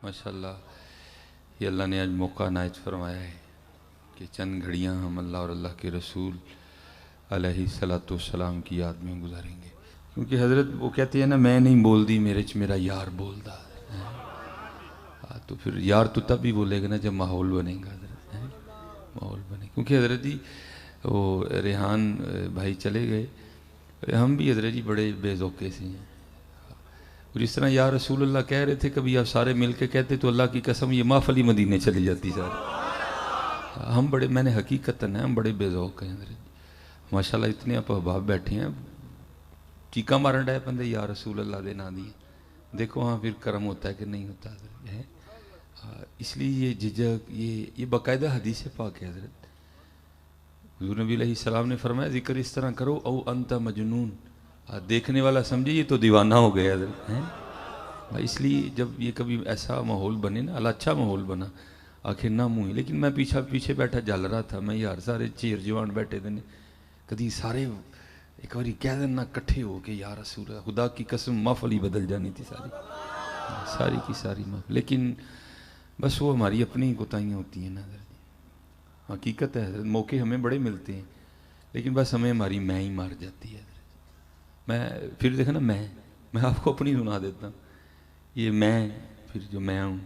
ماشاءاللہ یہ اللہ نے آج موقع عنایت فرمایا ہے کہ چند گھڑیاں ہم اللہ اور اللہ کے رسول علیہ الصلوۃ والسلام کی یاد میں گزاریں گے، کیونکہ حضرت وہ کہتے ہیں نا میں نہیں بول دی میرے چ میرا یار بول دا، تو پھر یار تو تب بھی بولے گا نا جب ماحول بنے گا حضرت، ماحول بنے، کیونکہ حضرت جی وہ ریحان بھائی چلے گئے، ہم بھی حضرت جی بڑے بے ذوقے سے ہیں، جس طرح یا رسول اللہ کہہ رہے تھے کبھی آپ سارے مل کے کہتے تو اللہ کی قسم یہ محفل ہی مدینے چلی جاتی سارے، ہم بڑے میں نے حقیقتاً ہم بڑے بے ذوق ہیں حضرت، ماشاءاللہ اتنے آپ احباب بیٹھے ہیں، چیکا مارن ڈائے بندے یا رسول اللہ دے نا دی، دیکھو ہاں پھر کرم ہوتا ہے کہ نہیں ہوتا حضرت ہے، اس لیے یہ جھجک یہ باقاعدہ حدیث پاک ہے حضرت، حضور نبی علیہ السلام نے فرمایا ذکر اس طرح کرو او انت مجنون، دیکھنے والا سمجھے یہ تو دیوانہ ہو گیا حضرت ہیں، اس لیے جب یہ کبھی ایسا ماحول بنے نا اللہ اچھا ماحول بنا آخر نہ منہ، لیکن میں پیچھے بیٹھا جل رہا تھا، میں یار سارے چیر جوان بیٹھے تھے کدی سارے ایک باری کہہ دینا کٹھے ہو کے یا رسول اللہ، خدا کی قسم محفل ہی بدل جانی تھی ساری کی ساری محفل، لیکن بس وہ ہماری اپنی کوتاہیاں ہوتی ہیں نا حضرت، حقیقت ہے حضرت موقع ہمیں بڑے ملتے ہیں لیکن بس ہمیں ہماری میں ہی مار جاتی ہے حضرت، میں پھر دیکھا نا میں آپ کو اپنی سنا دیتا ہوں، یہ میں پھر جو میں ہوں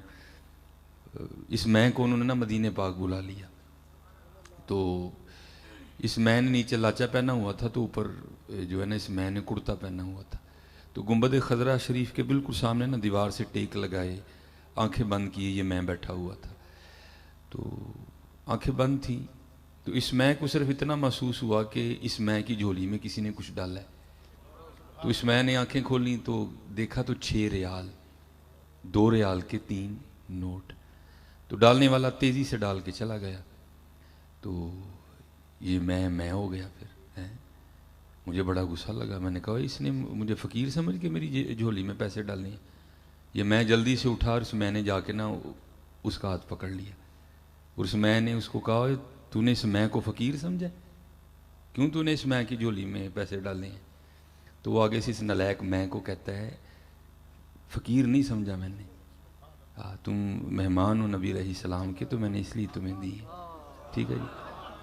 اس میں کو انہوں نے نا مدینے پاک بلا لیا، تو اس میں نے نیچے لاچا پہنا ہوا تھا تو اوپر جو ہے نا اس میں نے کرتا پہنا ہوا تھا، تو گنبد خضرہ شریف کے بالکل سامنے نا دیوار سے ٹیک لگائے آنکھیں بند کیے یہ میں بیٹھا ہوا تھا، تو آنکھیں بند تھیں، تو اس میں کو صرف اتنا محسوس ہوا کہ اس میں کی جھولی میں کسی نے کچھ ڈالا ہے، تو اس میں نے آنکھیں کھولیں تو دیکھا تو 6 ریال 2 ریال کے 3 نوٹ، تو ڈالنے والا تیزی سے ڈال کے چلا گیا، تو یہ میں ہو گیا پھر مجھے بڑا غصہ لگا، میں نے کہا اس نے مجھے فقیر سمجھ کے میری جھولی میں پیسے ڈالنے ہیں، یہ میں جلدی سے اٹھا اور اس میں نے جا کے نا اس کا ہاتھ پکڑ لیا، اور اس میں نے اس کو کہا تو نے اس میں کو فقیر سمجھا، کیوں تو نے اس میں کی جھولی میں پیسے ڈالنے ہیں، تو وہ آگے سے اس نلائق میں کو کہتا ہے فقیر نہیں سمجھا میں نے، تم مہمان ہو نبی علیہ السلام کے تو میں نے اس لیے تمہیں دی ہے، ٹھیک ہے جی،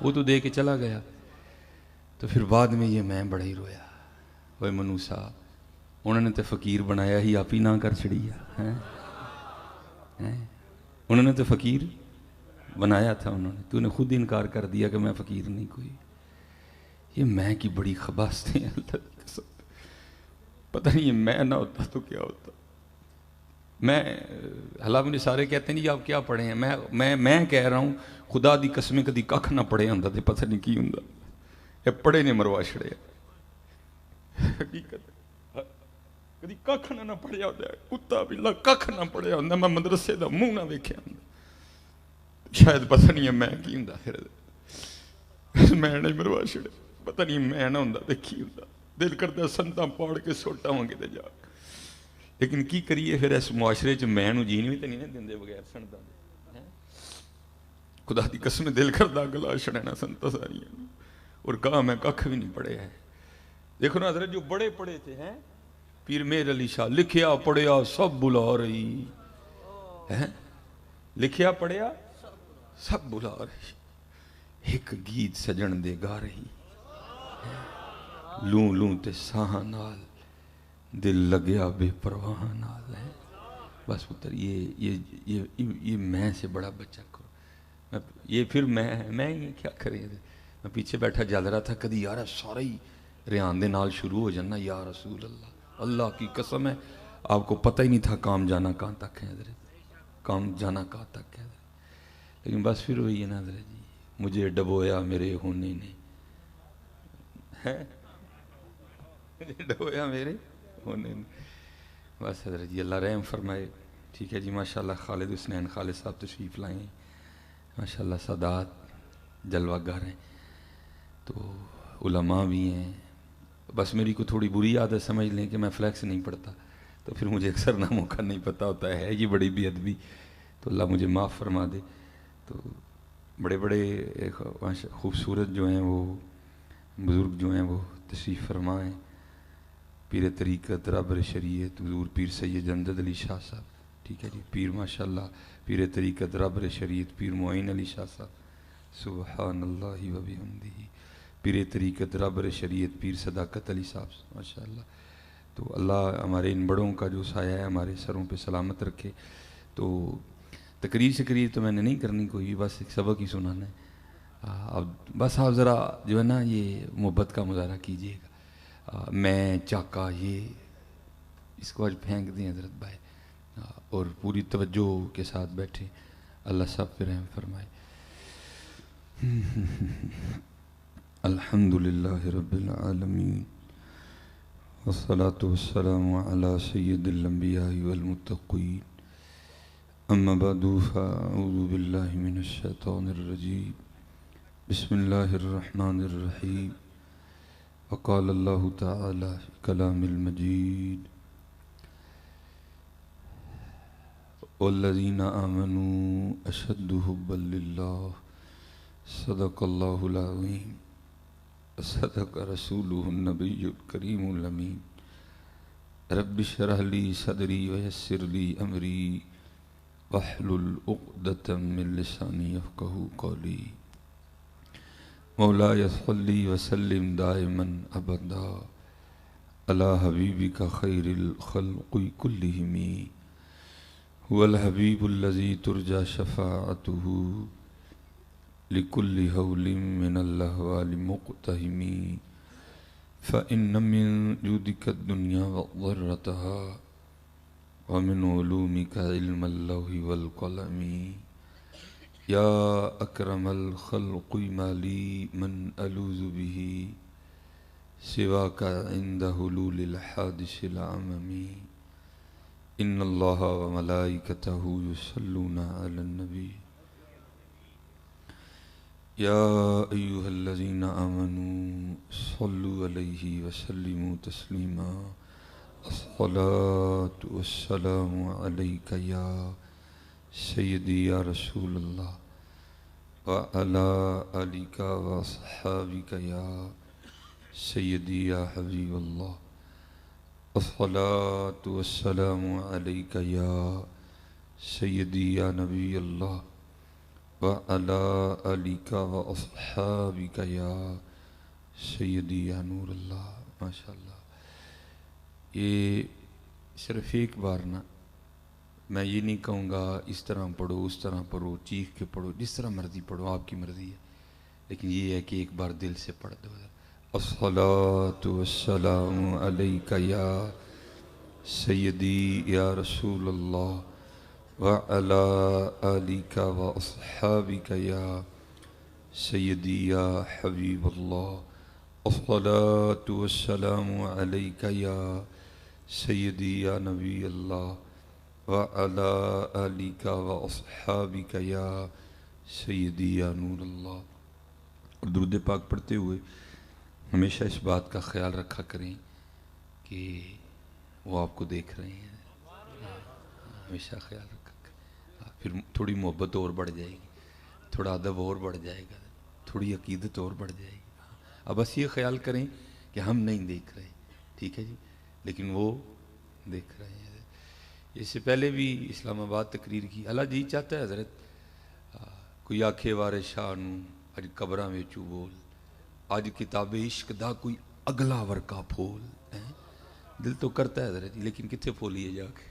وہ تو دے کے چلا گیا، تو پھر بعد میں یہ میں بڑا ہی رویا، وہ منوسا انہوں نے تو فقیر بنایا ہی آپ ہی نہ کر چھڑیا، انہوں نے تو فقیر بنایا تھا انہوں نے، تو نے خود انکار کر دیا کہ میں فقیر نہیں کوئی، یہ میں کی بڑی خباستیں ہیں اللہ کی قسم، پتہ نہیں یہ میں نہ ہوتا تو کیا ہوتا، میں حالانکہ مجھے سارے کہتے ہیں جی آپ کیا پڑھے ہیں، میں کہہ رہا ہوں خدا دی قسمیں کدی ککھ نہ پڑھے ہوندا تے پتہ نہیں کی ہوندا، یہ پڑھے نے مروا چھڑیا، حقیقت کدی ککھ نہ پڑھیا ہوندا، کتا بلا ککھ نہ پڑھیا ہوندا، میں مدرسے دا منہ نہ ویکھیا ہوندا، شاید پتہ نہیں ہے میں کی ہوندا، پھر میں نے مروا چھڑیا، پتہ نہیں میں نہ ہوندا تے کی ہوندا، دل کردا سنتاں پاڑ کے سوٹا ہوں کتے جا، لیکن کی کریے پھر اس معاشرے چ میں نو جین بھی تے نہیں دیندے بغیر سنتاں دے، خدا دی قسم دل کردا گلا چھڑنا سنتا ساریاں، اور کہا میں ککھ بھی نہیں پڑھے ہے، دیکھو نا حضرت جو بڑے پڑھے تھے ہیں پیر میر علی شاہ، لکھیا پڑھیا سب بلا رہی ہے، لکھیا پڑھیا سب بلا رہی، ایک گیت سجن دے گا رہی، لوں لوں تے ساہاں نال دل لگیا بے پرواہ نال ہے، بس پتر یہ میں سے بڑا بچہ کرو، یہ پھر میں ہی کیا کریں، میں پیچھے بیٹھا جل رہا تھا، کدی یار سارا ہی ریان دے نال شروع ہو جانا یا رسول اللہ، اللہ کی قسم ہے آپ کو پتہ ہی نہیں تھا کام جانا کہاں تک ہے حضرت، کام جانا کہاں تک ہے حضرت، لیکن بس پھر وہی ہے نا حضرت جی، مجھے ڈبویا میرے ہونے نے، ڈبویا میرے ہونے نے، بس حضرت جی اللہ رحم فرمائے، ٹھیک ہے جی، ماشاءاللہ خالد حسنین خالد صاحب تشریف لائے ہیں، ماشاءاللہ سادات جلوہ گر ہیں، تو علماء بھی ہیں، بس میری کو تھوڑی بری عادت سمجھ لیں کہ میں فلیکس نہیں پڑھتا، تو پھر مجھے اکثر ناموں کا نہیں پتہ ہوتا ہے یہ بڑی بے ادبی، تو اللہ مجھے معاف فرما دے، تو بڑے بڑے خوبصورت جو ہیں وہ بزرگ جو ہیں وہ تشریف فرما ہیں، پیر طریقت رابر شریعت حضور پیر سید امجد علی شاہ صاحب، ٹھیک ہے جی. پیر ماشاءاللہ پیر طریقت ربر شریعت پیر معین علی شاہ صاحب سبحان اللہ و بحمدہ. پیر طریقت ربر شریعت پیر صداقت علی صاحب ماشاءاللہ. تو اللہ ہمارے ان بڑوں کا جو سایہ ہے ہمارے سروں پہ سلامت رکھے. تو تقریر شکریر تو میں نے نہیں کرنی کوئی، بس ایک سبق ہی سنانا ہے. اب بس آپ ذرا جو ہے نا یہ محبت کا مظاہرہ کیجئے گا. میں چاکا یہ اس کو آج پھینک دیں حضرت بھائی، اور پوری توجہ کے ساتھ بیٹھے. اللہ سب پہ رحم فرمائے. الحمدللہ رب العالمین والصلاة والسلام على سید الانبیاء والمتقین. اما بعد فاعوذ باللہ من الشیطان الرجیم. بسم اللہ الرحمن الرحیم. وقال اللہ تعالی فی کلام المجید والذین آمنوا اشد حبا للہ صدق اللہ العظیم صدق رسولہ النبی الکریم الامین. رب اشرح لی صدری ویسر لی امری واحلل عقدۃ من لسانی یفقہوا قولی. مولاي صلی وسلم دائما ابدا علی حبیبک خیر الخلق کلہم هو الحبیب الذی ترجى شفاعته لكل هول من الأهوال مقتهم. فإن من جودك الدنيا وضرتها ومن علومك علم اللوح والقلم. يا أكرم الخلق ما لي من ألوذ به سواك عند حلول الحادث العمم. إن الله وملائكته يصلون على النبي يا أيها الذين آمنوا صلوا عليه وسلموا تسليما. الصلاة والسلام عليك يا سيدي يا رسول الله وعلى آلك وأصحابك يا سيدي يا حبيب الله. الصلاة والسلام عليك يا سيدي يا نبي الله وعلى آلك وأصحابك يا سيدي يا نور اللہ. ماشاءاللہ. یہ صرف ایک بار نہ، میں یہ نہیں کہوں گا اس طرح پڑھو اس طرح پڑھو چیخ کے پڑھو، جس طرح مرضی پڑھو آپ کی مرضی ہے، لیکن یہ ہے کہ ایک بار دل سے پڑھ دو. الصلاة والسلام علیک یا سیدی یا رسول اللہ وعلى آلك وأصحابك يا سيدي يا حبيب الله. الصلاة والسلام عليك يا سيدي يا نبي الله وعلى آلك وأصحابك يا سيدي يا نور الله. اور درود پاک پڑھتے ہوئے ہمیشہ اس بات کا خیال رکھا کریں کہ وہ آپ کو دیکھ رہے ہیں. ہمیشہ خیال رکھا، پھر تھوڑی محبت اور بڑھ جائے گی، تھوڑا ادب اور بڑھ جائے گا، تھوڑی عقیدت اور بڑھ جائے گی. اب بس یہ خیال کریں کہ ہم نہیں دیکھ رہے، ٹھیک ہے جی، لیکن وہ دیکھ رہے ہیں. اس سے پہلے بھی اسلام آباد تقریر کی. اللہ جی چاہتا ہے حضرت کوئی آکھے وارے شاہ نوں اج قبراں وچوں بول، اج کتاب عشق دا کوئی اگلا ورکا پھول. دل تو کرتا ہے حضرت، لیکن کتنے پھولیے جا کے،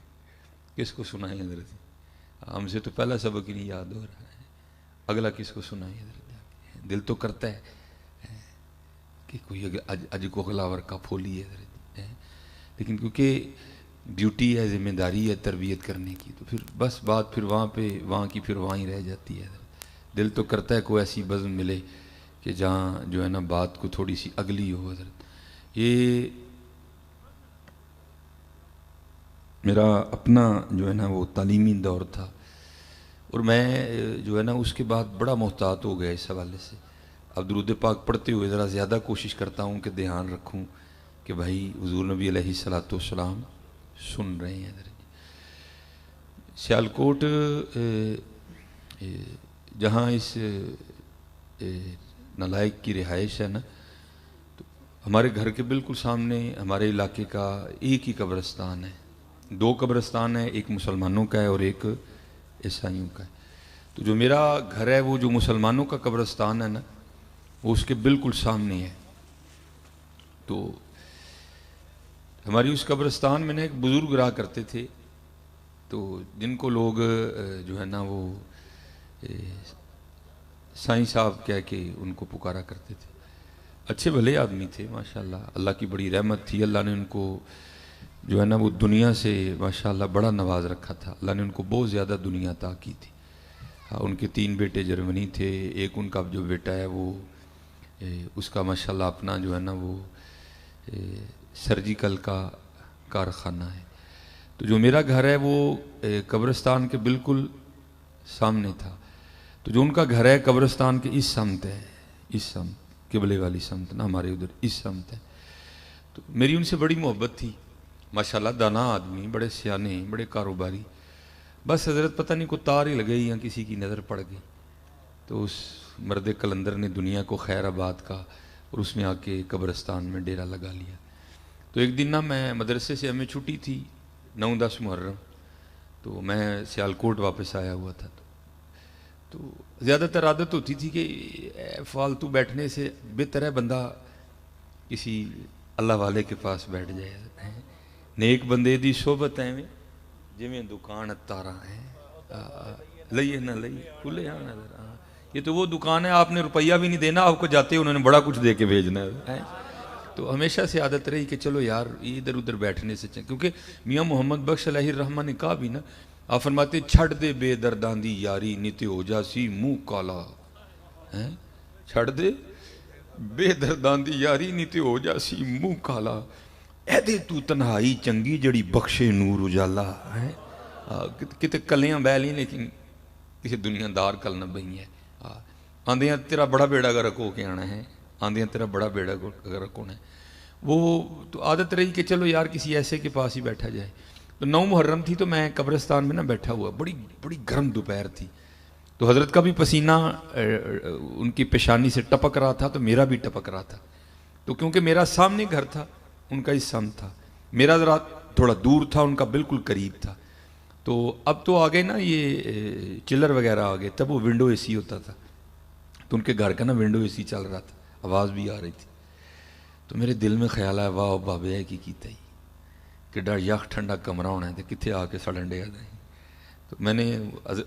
کس کو سنائیں حضرت؟ ہم سے تو پہلا سبق ہی نہیں یاد ہو رہا ہے، اگلا کس کو سنائیں حضرت؟ دل تو کرتا ہے کہ کوئی اج کو اگلا ورکا پھولی ہے حضرت، لیکن کیونکہ ڈیوٹی ہے، ذمہ داری ہے تربیت کرنے کی، تو پھر بس بات پھر وہاں کی پھر وہاں ہی رہ جاتی ہے. دل تو کرتا ہے کوئی ایسی بزم ملے کہ جہاں جو ہے نا بات کو تھوڑی سی اگلی ہو حضرت. یہ میرا اپنا جو ہے نا وہ تعلیمی دور تھا، اور میں جو ہے نا اس کے بعد بڑا محتاط ہو گیا اس حوالے سے. اب درود پاک پڑھتے ہوئے ذرا زیادہ کوشش کرتا ہوں کہ دھیان رکھوں کہ بھائی حضور نبی علیہ السلام سن رہے ہیں. سیالکوٹ جہاں اس نالائق کی رہائش ہے نا، تو ہمارے گھر کے بالکل سامنے ہمارے علاقے کا ایک ہی قبرستان ہے، دو قبرستان ہے، ایک مسلمانوں کا ہے اور ایک عیسائیوں کا ہے۔ تو جو میرا گھر ہے وہ جو مسلمانوں کا قبرستان ہے نا، وہ اس کے بالکل سامنے ہے۔ تو ہماری اس قبرستان میں نا ایک بزرگ رہا کرتے تھے، تو جن کو لوگ جو ہے نا وہ سائیں صاحب کہہ کے ان کو پکارا کرتے تھے۔ اچھے بھلے آدمی تھے ماشاءاللہ، اللہ کی بڑی رحمت تھی، اللہ نے ان کو جو ہے نا وہ دنیا سے ماشاءاللہ بڑا نواز رکھا تھا، اللہ نے ان کو بہت زیادہ دنیا عطا کی تھی۔ ان کے 3 بیٹے جرمنی تھے، ایک ان کا جو بیٹا ہے وہ اس کا ماشاءاللہ اپنا جو ہے نا وہ سرجیکل کا کارخانہ ہے۔ تو جو میرا گھر ہے وہ قبرستان کے بالکل سامنے تھا۔ تو جو ان کا گھر ہے قبرستان کے اس سمت ہے، اس سمت قبلے والی سمت نا، ہمارے ادھر اس سمت ہے۔ تو میری ان سے بڑی محبت تھی ماشاءاللہ، دانا آدمی، بڑے سیانے، بڑے کاروباری۔ بس حضرت پتہ نہیں کو تار ہی لگے یا کسی کی نظر پڑ گئی، تو اس مرد کلندر نے دنیا کو خیر آباد کا اور اس نے آ کے قبرستان میں ڈیرا لگا لیا۔ تو ایک دن نا میں مدرسے سے ہمیں چھٹی تھی 9-10 محرم، تو میں سیالکوٹ واپس آیا ہوا تھا۔ تو زیادہ تر عادت ہوتی تھی کہ فالتو بیٹھنے سے بہتر ہے بندہ کسی اللہ والے کے پاس بیٹھ جائے۔ نیک بندے دی صحبت ہے جویں دکان تارا ہے، لئیے نہ لئیے کھلے ہاں نظر۔ یہ تو وہ دکان ہے، آپ نے روپیہ بھی نہیں دینا، آپ کو جاتے انہوں نے بڑا کچھ دے کے بھیجنا ہے۔ تو ہمیشہ سے عادت رہی کہ چلو یار ادھر ادھر بیٹھنے سے چاہیے، کیونکہ میاں محمد بخش علیہ الرحمہ نے کہا بھی نا، آپ فرماتے چھڑ دے بے درداں دی یاری نیتے ہو جا سی منہ کالا، چھڑ دے بے درداں دی یاری نیتے ہو جا سی منہ کالا، اے دے تو تنہائی چنگی جڑی بخشے نور اجالا۔ کتے کلیاں بیلیاں لیکن کسی دنیا دار کل نہ بہی ہے۔ آندیاں تیرا بڑا بیڑا گرک ہو کے آنا ہے، آندیاں تیرا بڑا بیڑا گرک ہونا ہے۔ وہ تو عادت رہی کہ چلو یار کسی ایسے کے پاس ہی بیٹھا جائے۔ تو 9 محرم تھی تو میں قبرستان میں نا بیٹھا ہوا، بڑی گرم دوپہر تھی، تو حضرت کا بھی پسینہ ان کی پیشانی سے ٹپک رہا تھا، تو میرا بھی ٹپک رہا تھا۔ تو کیونکہ میرا سامنے گھر تھا، ان کا اس سمت تھا، میرا ذرا تھوڑا دور تھا، ان کا بالکل قریب تھا۔ تو اب تو آگے نا یہ چلر وغیرہ آگے، تب وہ ونڈو اے سی ہوتا تھا، تو ان کے گھر کا نا ونڈو اے سی چل رہا تھا، آواز بھی آ رہی تھی۔ تو میرے دل میں خیال آیا واہ بابے ہے کی کیتا ہی کڈا یخ ٹھنڈا کمرہ ہونا ہے، تو کتنے آ کے سڑن ڈیا دیں۔ تو میں نے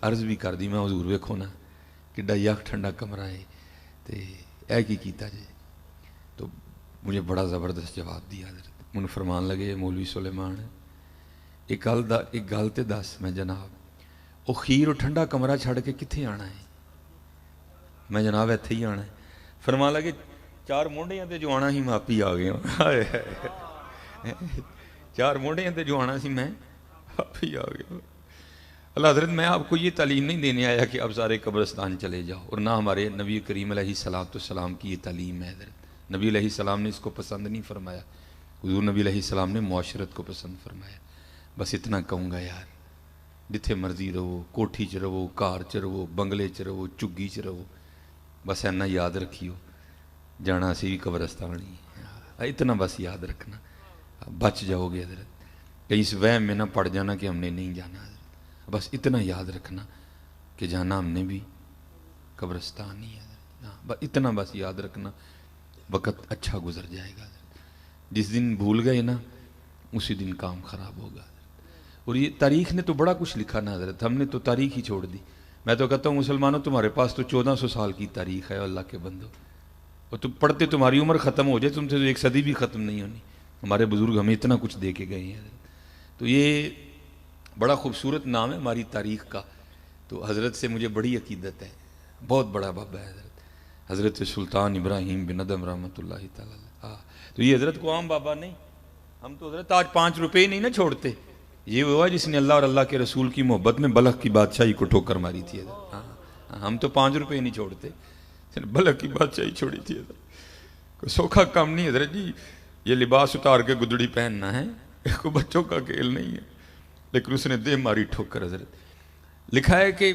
عرض بھی کر دی، میں حضور ویکھو نا کڈا یخ ٹھنڈا کمرہ ہے، تو اے کی کیتا جی؟ تو مجھے بڑا زبردست جواب دیا حضرت، مجھے فرمان لگے مولوی سلیمان ایک گل تے دس میں جناب، وہ خیر اور ٹھنڈا کمرہ چھڑ کے کتنے آنا ہے؟ میں جناب ایتھے ہی آنا ہے۔ فرمان لگے 4 مونڈیاں تے جو آنا ہی میں آپ ہی آ گیا، 4 مونڈیاں تے جو آنا سی میں آپ ہی آ گیا۔ اللہ حضرت میں آپ کو یہ تعلیم نہیں دینے آیا کہ اب سارے قبرستان چلے جاؤ، اور نہ ہمارے نبی کریم علیہ السلام کی یہ تعلیم ہے حضرت۔ نبی علیہ السلام نے اس کو پسند نہیں فرمایا، حضور نبی علیہ السلام نے معاشرت کو پسند فرمایا۔ بس اتنا کہوں گا یار، جتھے مرضی رہو، کوٹھی چ رہو، کار چ رہو، بنگلے چ رہو، چگی چ رہو، بس اینا یاد رکھیو جانا سی بھی قبرستان ہی، اتنا بس یاد رکھنا، بچ جاؤ گے حضرت۔ کہیں اس وہم میں نہ پڑ جانا کہ ہم نے نہیں جانا حضرت، بس اتنا یاد رکھنا کہ جانا ہم نے بھی قبرستان ہی ہے، بس اتنا بس یاد رکھنا، وقت اچھا گزر جائے گا حضرت۔ جس دن بھول گئے نا اسی دن کام خراب ہوگا حضرت۔ اور یہ تاریخ نے تو بڑا کچھ لکھا نا حضرت، ہم نے تو تاریخ ہی چھوڑ دی۔ میں تو کہتا ہوں مسلمانوں تمہارے پاس تو 1400 سال کی تاریخ ہے اللہ کے بندو، اور تم پڑھتے تمہاری عمر ختم ہو جائے، تم سے تو 1 صدی بھی ختم نہیں ہونی۔ ہمارے بزرگ ہمیں اتنا کچھ دے کے گئے ہیں حضرت۔ تو یہ بڑا خوبصورت نام ہے ہماری تاریخ کا۔ تو حضرت سے مجھے بڑی عقیدت ہے، بہت بڑا بابا ہے حضرت، حضرت سلطان ابراہیم بن ادم رحمۃ اللہ تعالیٰ۔ تو یہ حضرت کو عام بابا نہیں، ہم تو حضرت آج 5 روپے نہیں نہ چھوڑتے، یہ ہوا جس نے اللہ اور اللہ کے رسول کی محبت میں بلخ کی بادشاہی کو ٹھوکر ماری تھی حضرت۔ ہم تو 5 روپے نہیں چھوڑتے، بلخ کی بادشاہی چھوڑی تھی حضرت۔ کوئی سوکھا کام نہیں حضرت جی، یہ لباس اتار کے گدڑی پہننا ہے، کوئی بچوں کا کھیل نہیں ہے، لیکن اس نے دے ماری ٹھوکر حضرت۔ لکھا ہے کہ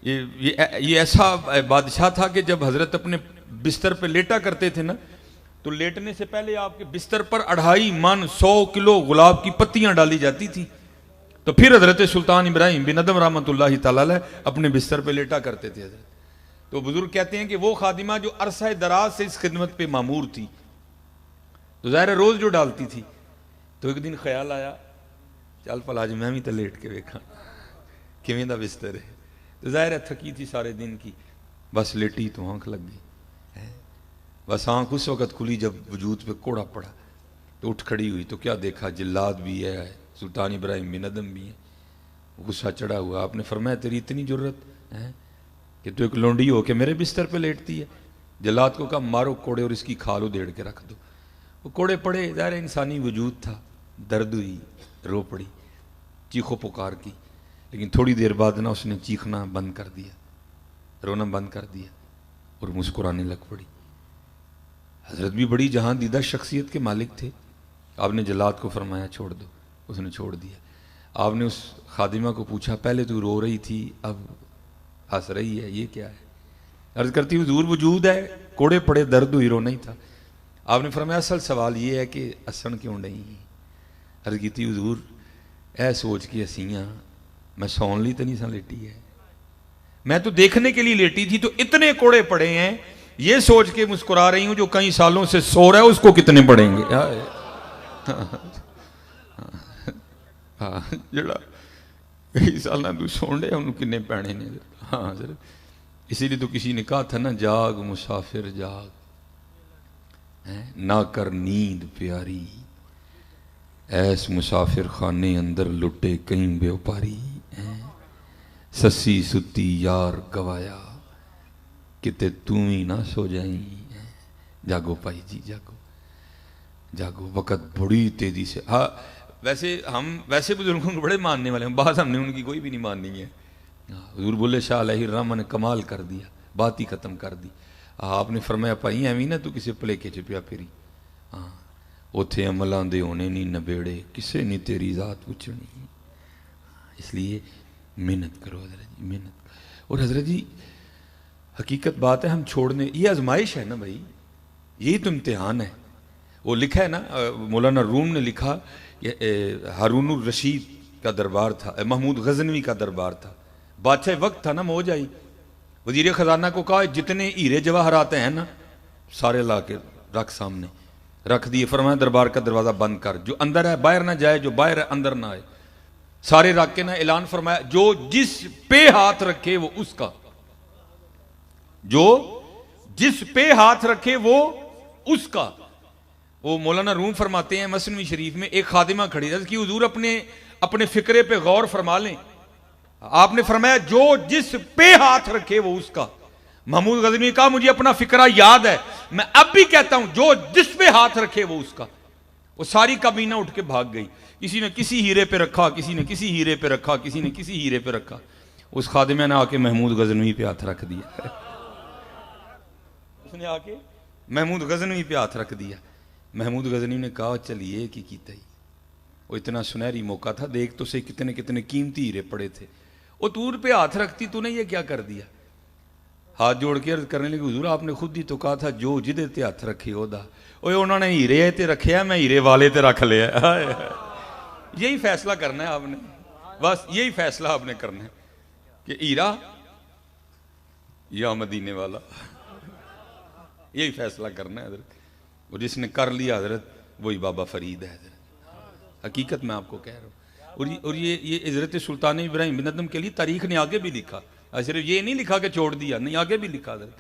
یہ ایسا بادشاہ تھا کہ جب حضرت اپنے بستر پہ لیٹا کرتے تھے نا، تو لیٹنے سے پہلے آپ کے بستر پر 2.5 من 100 کلو گلاب کی پتیاں ڈالی جاتی تھی، تو پھر حضرت سلطان ابراہیم بن ادم رحمۃ اللہ تعالی علیہ اپنے بستر پہ لیٹا کرتے تھے حضرت. تو بزرگ کہتے ہیں کہ وہ خادمہ جو عرصہ دراز سے اس خدمت پہ معمور تھی تو ظاہر روز جو ڈالتی تھی، تو ایک دن خیال آیا چل پلا جی میں بھی تو لیٹ کے ویکھاں کیویں دا بستر ہے. تو ظاہر ہے تھکی تھی سارے دن کی، بس لیٹی تو آنکھ لگ گئی. بس آنکھ اس وقت کھلی جب وجود پہ کوڑا پڑا، تو اٹھ کھڑی ہوئی تو کیا دیکھا، جلاد بھی ہے، سلطان ابراہیم بن ادم بھی ہے. غصہ چڑھا ہوا. آپ نے فرمایا تیری اتنی جرت ہے کہ تو ایک لونڈی ہو کے میرے بستر پہ لیٹتی ہے. جلاد کو کہا مارو کوڑے اور اس کی کھال ادھیڑ کے رکھ دو. وہ کوڑے پڑے، ظاہر انسانی وجود تھا، درد ہوئی، رو پڑی، چیخو پکار کی. لیکن تھوڑی دیر بعد نا اس نے چیخنا بند کر دیا، رونا بند کر دیا اور مسکرانے لگ پڑی. حضرت بھی بڑی جہاں دیدہ شخصیت کے مالک تھے. آپ نے جلاد کو فرمایا چھوڑ دو، اس نے چھوڑ دیا. آپ نے اس خادمہ کو پوچھا پہلے تو رو رہی تھی اب ہنس رہی ہے، یہ کیا ہے؟ عرض کرتی حضور وجود ہے، کوڑے پڑے، درد ہوئی، رونا ہی تھا. آپ نے فرمایا اصل سوال یہ ہے کہ ہسن کیوں نہیں؟ عرض کی تھی حضور اے سوچ کے ہسیاں میں سون لی تو نہیں سا لیٹی ہے، میں تو دیکھنے کے لیے لیٹی تھی تو اتنے کوڑے پڑے ہیں، یہ سوچ کے مسکرا رہی ہوں جو کئی سالوں سے سو رہا ہے اس کو کتنے پڑیں گے. جڑا کئی سال تو سون ڈیا انہوں کنے پینے نے. ہاں سر اسی لیے تو کسی نے کہا تھا نا جاگ مسافر جاگ، نہ کر نیند پیاری، ایس مسافر خانے اندر لٹے کہیں بے اوپاری. سسی ستی یار گوایا کتے توں ہی نہ سو جائیں. جاگو پائی جی جاگو جاگو، وقت بڑی تیزی سے. ہاں ویسے بزرگوں کو بڑے ماننے والے ہیں، بعض ہم نے ان کی کوئی بھی نہیں ماننی ہے. حضور بولے شاہ علیہ الرحمہ نے کمال کر دیا، بات ہی ختم کر دی. آپ نے فرمایا پائی ایویں نہ تو کسی پلیکے چ پیا پھری. ہاں اوتھے عملاں دے ہونے نہیں نبیڑے، کسے نہیں تیری ذات پوچھنی. اس لیے محنت کرو حضرت جی، محنت. اور حضرت جی حقیقت بات ہے ہم چھوڑنے، یہ آزمائش ہے نا بھائی، یہی تو امتحان ہے. وہ لکھا ہے نا مولانا روم نے لکھا، ہارون الرشید کا دربار تھا، محمود غزنوی کا دربار تھا، بادشاہ وقت تھا نا موج آئی. وزیر خزانہ کو کہا جتنے ہیرے جواہرات ہیں نا سارے لا کے رکھ، سامنے رکھ دیے. فرمایا دربار کا دروازہ بند کر، جو اندر ہے باہر نہ جائے، جو باہر ہے اندر نہ آئے. سارے رکھ کے نہ اعلان فرمایا جو جس پہ ہاتھ رکھے وہ اس کا، جو جس پہ ہاتھ رکھے وہ اس کا. وہ مولانا روم فرماتے ہیں مثنوی شریف میں ایک خادمہ کھڑی ہے کہ حضور اپنے فکرے پہ غور فرما لیں. آپ نے فرمایا جو جس پہ ہاتھ رکھے وہ اس کا. محمود غزنوی نے کہا مجھے اپنا فکرہ یاد ہے، میں اب بھی کہتا ہوں جو جس پہ ہاتھ رکھے وہ اس کا. وہ ساری کابینہ اٹھ کے بھاگ گئی. کسی نے کسی ہیرے پہ رکھا، کسی نے کسی ہیرے پہ رکھا، کسی نے کسی ہیرے پہ رکھا. اس خادمہ نے آ کے محمود غزنوی پہ ہاتھ رکھ دیا. اس نے آ کے محمود غزنوی پہ ہاتھ رکھ دیا. محمود غزنوی نے کہا چلیے کی کیتا ہی، وہ اتنا سنہری موقع تھا، دیکھ تو سے کتنے کتنے قیمتی ہیرے پڑے تھے. وہ تور پہ ہاتھ رکھتی تو نے یہ کیا کر دیا. ہاتھ جوڑ کے عرض کرنے لگے حضور آپ نے خود ہی تو کہا تھا جو جدے تے ہاتھ رکھے ہو دا. انہوں نے ہیرے تے رکھے میں ہیرے والے تے رکھ لیا. یہی فیصلہ کرنا ہے آپ نے، بس یہی فیصلہ آپ نے کرنا ہے کہ ہیرا یا مدینے والا، یہی فیصلہ کرنا ہے حضرت. اور جس نے کر لیا حضرت وہی بابا فرید ہے حضرت. حقیقت میں آپ کو کہہ رہا ہوں. اور یہ حضرت سلطان ابراہیم بن ادم کے لیے تاریخ نے آگے بھی لکھا، صرف یہ نہیں لکھا کہ چھوڑ دیا، نہیں آگے بھی لکھا حضرت.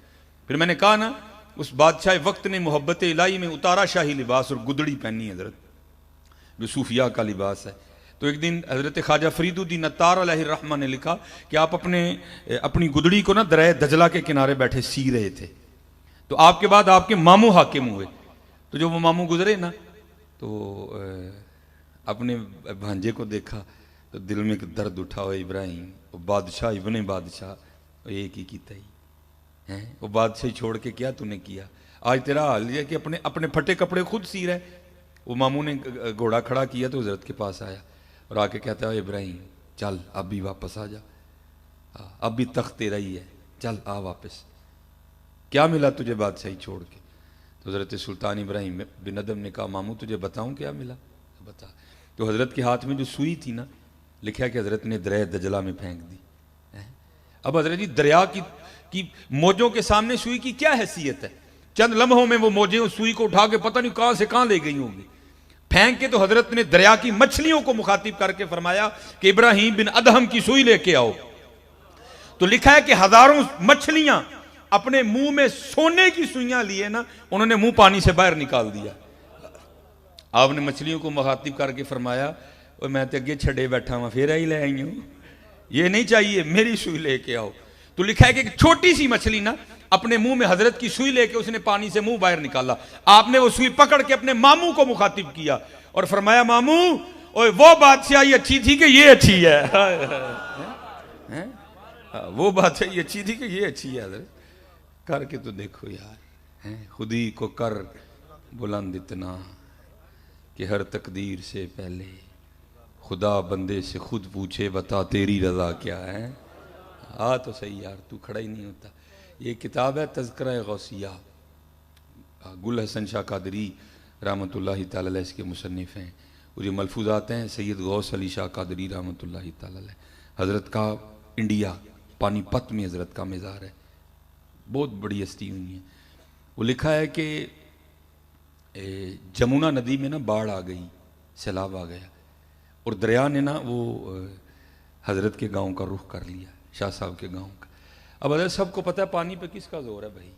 پھر میں نے کہا نا اس بادشاہ وقت نے محبت الہی میں اتارا شاہی لباس اور گدڑی پہنی حضرت، جو صوفیاء کا لباس ہے. تو ایک دن حضرت خواجہ فرید الدین عطار علیہ الرحمہ نے لکھا کہ آپ اپنی گدڑی کو نا دریا دجلہ کے کنارے بیٹھے سی رہے تھے. تو آپ کے بعد آپ کے ماموں حاکم ہوئے. تو جو وہ ماموں گزرے نا تو اپنے بھانجے کو دیکھا تو دل میں ایک درد اٹھا ہوا ابراہیم وہ بادشاہ ابن بادشاہ ایک ہی کیتا ہی، وہ بادشاہی چھوڑ کے کیا تو نے کیا. آج تیرا حال یہ کہ اپنے پھٹے کپڑے خود سی رہے. وہ ماموں نے گھوڑا کھڑا کیا تو حضرت کے پاس آیا اور آ کے کہتا ہے ابراہیم چل اب بھی واپس آ جا، اب بھی تخت تیرا ہی ہے، چل آ واپس. کیا ملا تجھے بادشاہی چھوڑ کے؟ تو حضرت سلطان ابراہیم بن ادم نے کہا ماموں تجھے بتاؤں کیا ملا؟ بتا. تو حضرت کے ہاتھ میں جو سوئی تھی نا لکھا کہ حضرت نے دریا دجلہ میں پھینک دی. اب حضرت جی دریا کی موجوں کے سامنے سوئی کی کیا حیثیت ہے؟ چند لمحوں میں وہ موجیں اس سوئی کو اٹھا کے پتہ نہیں کہاں سے کہاں لے گئی ہوں گی. پھینک کے تو حضرت نے دریا کی مچھلیوں کو مخاطب کر کے فرمایا کہ ابراہیم بن ادہم کی سوئی لے کے آؤ. تو لکھا ہے کہ ہزاروں مچھلیاں اپنے منہ میں سونے کی سوئیاں لیے نا, انہوں نے منہ پانی سے باہر نکال دیا. آپ نے مچھلیوں کو مخاطب کر کے فرمایا میں تو اگے چھڑے بیٹھا ہوں, پھر ہی لے آئی ہوں, یہ نہیں چاہیے, میری سوئی لے کے آؤ. تو لکھا ہے کہ ایک چھوٹی سی مچھلی نا اپنے منہ میں حضرت کی سوئی لے کے اس نے پانی سے منہ باہر نکالا. آپ نے وہ سوئی پکڑ کے اپنے ماموں کو مخاطب کیا اور فرمایا ماموں وہ بادشاہی اچھی تھی کہ یہ اچھی ہے, وہ بادشاہی اچھی تھی کہ یہ اچھی ہے. حضرت کر کے تو دیکھو یار, خودی کو کر بلند اتنا کہ ہر تقدیر سے پہلے خدا بندے سے خود پوچھے بتا تیری رضا کیا ہے. تو صحیح یار, تو کھڑا ہی نہیں ہوتا. یہ کتاب ہے تذکرہ غوثیہ, گل حسن شاہ قادری رحمۃ اللہ تعالی علیہ اس کے مصنف ہیں. اور یہ ملفوظات ہیں سید غوث علی شاہ قادری رحمۃ اللہ تعالی علیہ. حضرت کا انڈیا پانی پت میں حضرت کا مزار ہے, بہت بڑی ہستی ہوئی ہیں. وہ لکھا ہے کہ جمنا ندی میں نا باڑھ آ گئی, سیلاب آ گیا, اور دریا نے نا وہ حضرت کے گاؤں کا رخ کر لیا, شاہ صاحب کے گاؤں کا. اب حضرت سب کو پتہ ہے پانی پہ کس کا زور ہے بھائی,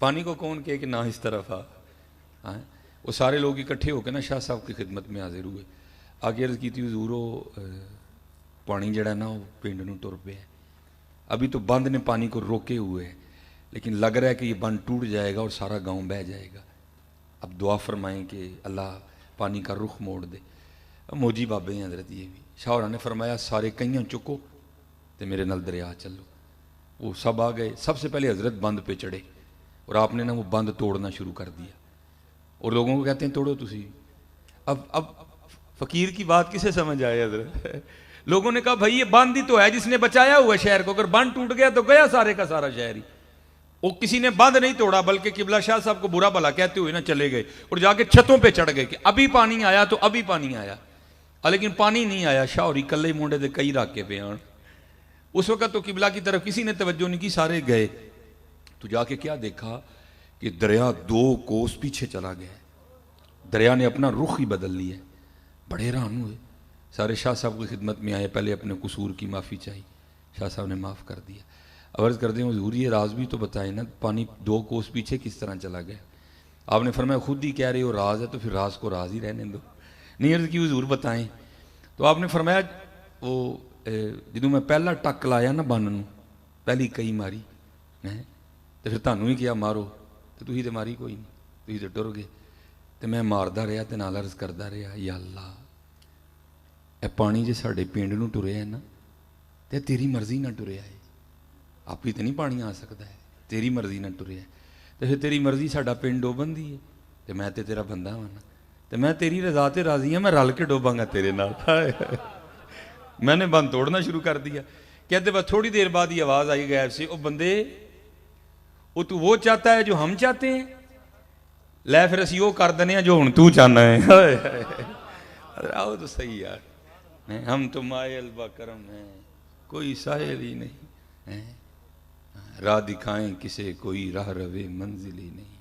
پانی کو کون کہے کہ نہ اس طرف آ. وہ سارے لوگ اکٹھے ہو کے نا شاہ صاحب کی خدمت میں حاضر ہوئے. آگے عرض کی تھی حضور پانی جڑا نا وہ پنڈ نو ٹر پہ ہے, ابھی تو بند نے پانی کو روکے ہوئے ہے, لیکن لگ رہا ہے کہ یہ بند ٹوٹ جائے گا اور سارا گاؤں بہہ جائے گا. اب دعا فرمائیں کہ اللہ پانی کا رخ موڑ دے. موجی بابے ہیں حضرت یہ بھی. شاہ نے فرمایا سارے کئیاں چکو تو میرے نال دریا چلو. وہ سب آ گئے. سب سے پہلے حضرت بند پہ چڑھے اور آپ نے نا وہ بند توڑنا شروع کر دیا, اور لوگوں کو کہتے ہیں توڑو تسی. اب فقیر کی بات کسے سمجھ آئے حضرت؟ لوگوں نے کہا بھائی یہ بند ہی تو ہے جس نے بچایا ہوا شہر کو, اگر بند ٹوٹ گیا تو گیا سارے کا سارا شہر ہی. وہ کسی نے بند نہیں توڑا بلکہ قبلہ شاہ صاحب کو برا بھلا کہتے ہوئے نا چلے گئے اور جا کے چھتوں پہ چڑھ گئے کہ ابھی پانی آیا تو ابھی پانی آیا, لیکن پانی نہیں آیا. شاہ اور کلے مونڈے دے کئی راکے پہ آن. اس وقت تو قبلہ کی طرف کسی نے توجہ نہیں کی, سارے گئے. تو جا کے کیا دیکھا کہ دریا 2 کوس پیچھے چلا گیا, دریا نے اپنا رخ ہی بدل لیا. بڑے حیران ہوئے, سارے شاہ صاحب کی خدمت میں آئے, پہلے اپنے قصور کی معافی چاہی, شاہ صاحب نے معاف کر دیا. عرض کر دیں حضور یہ راز بھی تو بتائیں نا, پانی 2 کوس پیچھے کس طرح چلا گیا؟ آپ نے فرمایا خود ہی کہہ رہے ہو راز ہے تو پھر راز کو راز ہی رہنے دو. نہیں عرض کی حضور بتائیں. تو آپ نے فرمایا وہ جدوں میں پہلا ٹک لایا نا بن نو, پہلی کئی ماری تو پھر تانوں ہی کیا مارو, تو تھی تو ماری کوئی نہیں, تھی تو ٹر گئے. تو میں ماردا رہا تو نال عرض کردا رہا یا اللہ اے پانی جے ساڈے پنڈ نو ٹریا ہے نا تے تیری مرضی نہ ٹریا ہے, آپ ہی تو نہیں پانی آ سکتا ہے, تیری مرضی نہ ٹریا ہے. تو پھر تیری مرضی ساڈا پنڈ ڈوبن دی ہے تو میں تے تیرا بندہ ہوں نا, تو میں تیری رضا تے راضی ہوں, میں رل کے ڈوباں گا تیرے نال. میں نے بند توڑنا شروع کر دیا. کہتے بس تھوڑی دیر بعد یہ آواز آئی غیب سے, او بندے وہ تو وہ چاہتا ہے جو ہم چاہتے ہیں, لے پھر اسی وہ کر دنے ہیں جو ہن تو چاہنا ہے. آؤ تو صحیح یار, ہم تو مائل با کرم ہیں کوئی سائل ہی نہیں, راہ دکھائیں کسے کوئی راہ روے منزل ہی نہیں,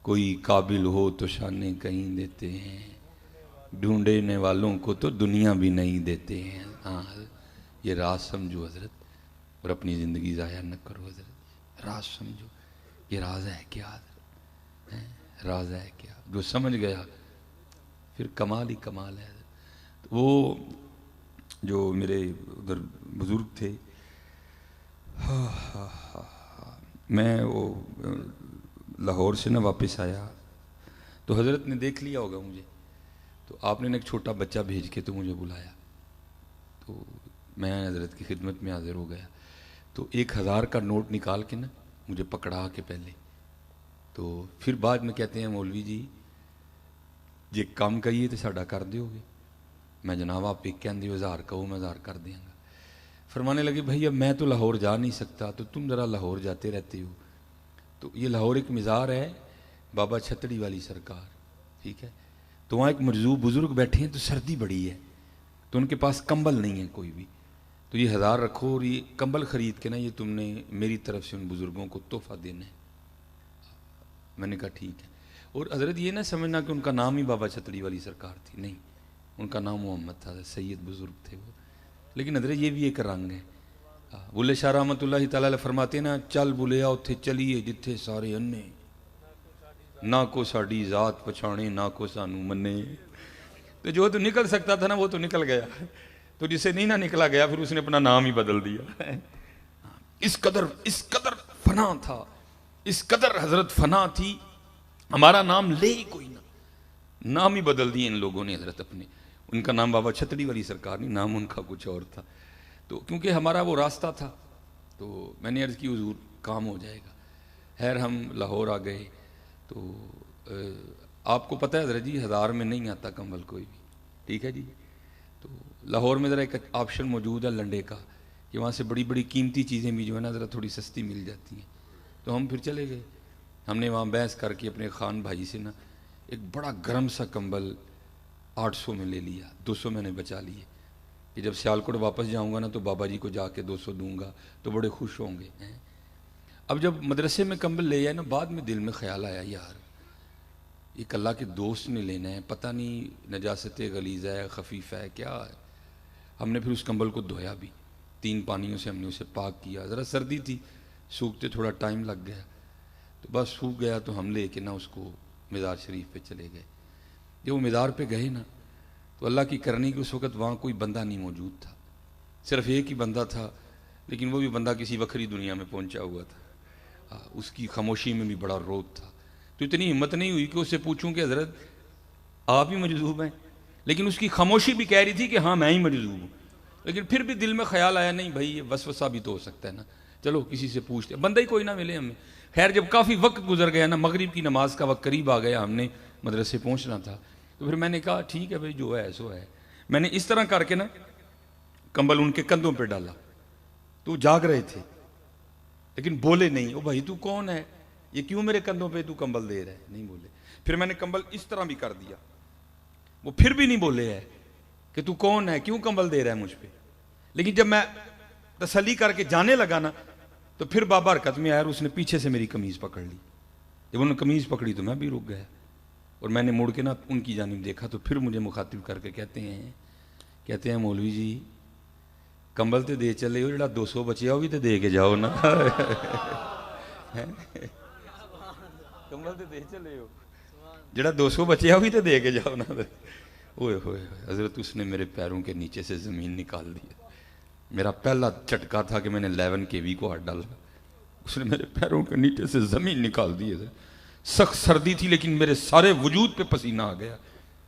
کوئی قابل ہو تو شانے کہیں دیتے ہیں, ڈھونڈنے والوں کو تو دنیا بھی نہیں دیتے ہیں. ہاں یہ راز سمجھو حضرت, اور اپنی زندگی ضائع نہ کرو حضرت. راز سمجھو, یہ راز ہے کیا حضرت, راز ہے کیا. جو سمجھ گیا پھر کمال ہی کمال ہے. وہ جو میرے ادھر بزرگ تھے, میں وہ لاہور سے نہ واپس آیا تو حضرت نے دیکھ لیا ہوگا مجھے, تو آپ نے ایک چھوٹا بچہ بھیج کے تو مجھے بلایا, تو میں حضرت کی خدمت میں حاضر ہو گیا. تو 1000 کا نوٹ نکال کے نا مجھے پکڑا کے پہلے, تو پھر بعد میں کہتے ہیں مولوی جی جے کام کریے تو ساڈا کر دیو گے. میں جناب آپ ایک کہندے 1000 کہو میں 1000 کر دیاں گا. فرمانے لگے بھائی اب میں تو لاہور جا نہیں سکتا, تو تم ذرا لاہور جاتے رہتے ہو. تو یہ لاہور ایک مزار ہے بابا چھتڑی والی سرکار, ٹھیک ہے, تو وہاں ایک مرزوق بزرگ بیٹھے ہیں, تو سردی بڑی ہے, تو ان کے پاس کمبل نہیں ہے کوئی بھی، تو یہ 1000 رکھو اور یہ کمبل خرید کے نا یہ تم نے میری طرف سے ان بزرگوں کو تحفہ دینا ہے۔ میں نے کہا ٹھیک ہے۔ اور حضرت یہ نہ سمجھنا کہ ان کا نام ہی بابا چھتڑی والی سرکار تھی، نہیں، ان کا نام محمد تھا، سید بزرگ تھے وہ، لیکن حضرت یہ بھی ایک رنگ ہے۔ بلے شاہ رحمۃ اللہ تعالیٰ علیہ فرماتے ہیں نا، چل بلیا اتھے چلیے جتھے سارے انے، نہ کو ساڈی ذات پچھانے نہ کو سانو منے۔ تو جو تو نکل سکتا تھا نا وہ تو نکل گیا، تو جسے نہیں نہ نکلا گیا پھر اس نے اپنا نام ہی بدل دیا۔ اس قدر فنا تھا، اس قدر حضرت فنا تھی، ہمارا نام لے ہی کوئی نہ، نام ہی بدل دیے ان لوگوں نے حضرت اپنے۔ ان کا نام بابا چھتڑی والی سرکار نہیں، نام ان کا کچھ اور تھا۔ تو کیونکہ ہمارا وہ راستہ تھا تو میں نے عرض کی حضور کام ہو جائے گا۔ خیر ہم لاہور آ گئے تو آپ کو پتہ ہے حضرت جی 1000 میں نہیں آتا کمبل کوئی بھی، ٹھیک ہے جی۔ تو لاہور میں ذرا ایک آپشن موجود ہے لنڈے کا کہ وہاں سے بڑی بڑی قیمتی چیزیں بھی جو ہے نا ذرا تھوڑی سستی مل جاتی ہیں، تو ہم پھر چلے گئے۔ ہم نے وہاں بحث کر کے اپنے خان بھائی سے نا ایک بڑا گرم سا کمبل 800 میں لے لیا، 200 میں نے بچا لیے کہ جب سیالکوٹ واپس جاؤں گا نا تو بابا جی کو جا کے 200 دوں گا تو بڑے خوش ہوں گے۔ اب جب مدرسے میں کمبل لے آئے نا، بعد میں دل میں خیال آیا یار ایک اللہ کے دوست نے لینا ہے، پتہ نہیں نجاست غلیظ ہے خفیف ہے کیا ہے۔ ہم نے پھر اس کمبل کو دھویا بھی، 3 پانیوں سے ہم نے اسے پاک کیا، ذرا سردی تھی سوکھتے تھوڑا ٹائم لگ گیا، تو بس سوکھ گیا تو ہم لے کے نا اس کو مزار شریف پہ چلے گئے۔ جب وہ مزار پہ گئے نا تو اللہ کی کرنی کہ اس وقت وہاں کوئی بندہ نہیں موجود تھا، صرف ایک ہی بندہ تھا، لیکن وہ بھی بندہ کسی وکری دنیا میں پہنچا ہوا تھا۔ اس کی خاموشی میں بھی بڑا روت تھا، تو اتنی ہمت نہیں ہوئی کہ اس سے پوچھوں کہ حضرت آپ ہی مجذوب ہیں، لیکن اس کی خاموشی بھی کہہ رہی تھی کہ ہاں میں ہی مجذوب ہوں، لیکن پھر بھی دل میں خیال آیا نہیں بھائی یہ وسوسہ بھی تو ہو سکتا ہے نا، چلو کسی سے پوچھتے، بندہ ہی کوئی نہ ملے ہمیں۔ خیر جب کافی وقت گزر گیا نا، مغرب کی نماز کا وقت قریب آ گیا، ہم نے مدرسے پہنچنا تھا، تو پھر میں نے کہا ٹھیک ہے بھائی جو ہے سو ہے۔ میں نے اس طرح کر کے نا کمبل ان کے کندھوں پہ ڈالا، تو جاگ رہے تھے لیکن بولے نہیں۔ او بھائی تو کون ہے، یہ کیوں میرے کندھوں پہ تو کمبل دے رہا ہے، نہیں بولے۔ پھر میں نے کمبل اس طرح بھی کر دیا، وہ پھر بھی نہیں بولے ہے کہ تو کون ہے کیوں کمبل دے رہا ہے مجھ پہ۔ لیکن جب میں تسلی کر کے جانے لگا نا تو پھر بابا حرکت میں آیا اور اس نے پیچھے سے میری قمیض پکڑ لی۔ جب انہوں نے قمیض پکڑی تو میں بھی رک گیا، اور میں نے مڑ کے نا ان کی جانب دیکھا تو پھر مجھے مخاطب کر کے کہتے ہیں مولوی جی کمبل تے دے چلے ہو، جڑا 200 بچیا وہ بھی تے دے کے جاؤ نا۔ کمبل تے دے چلے ہو، جڑا 200 بچیا وہ بھی تے دے کے جاؤ نا۔ اوئے ہوئے حضرت اس نے میرے پیروں کے نیچے سے زمین نکال دی۔ میرا پہلا جھٹکا تھا کہ میں نے 11 kV کو ہاتھ ڈالا، اس نے میرے پیروں کے نیچے سے زمین نکال دی۔ سخت سردی تھی لیکن میرے سارے وجود پہ پسینہ آ گیا،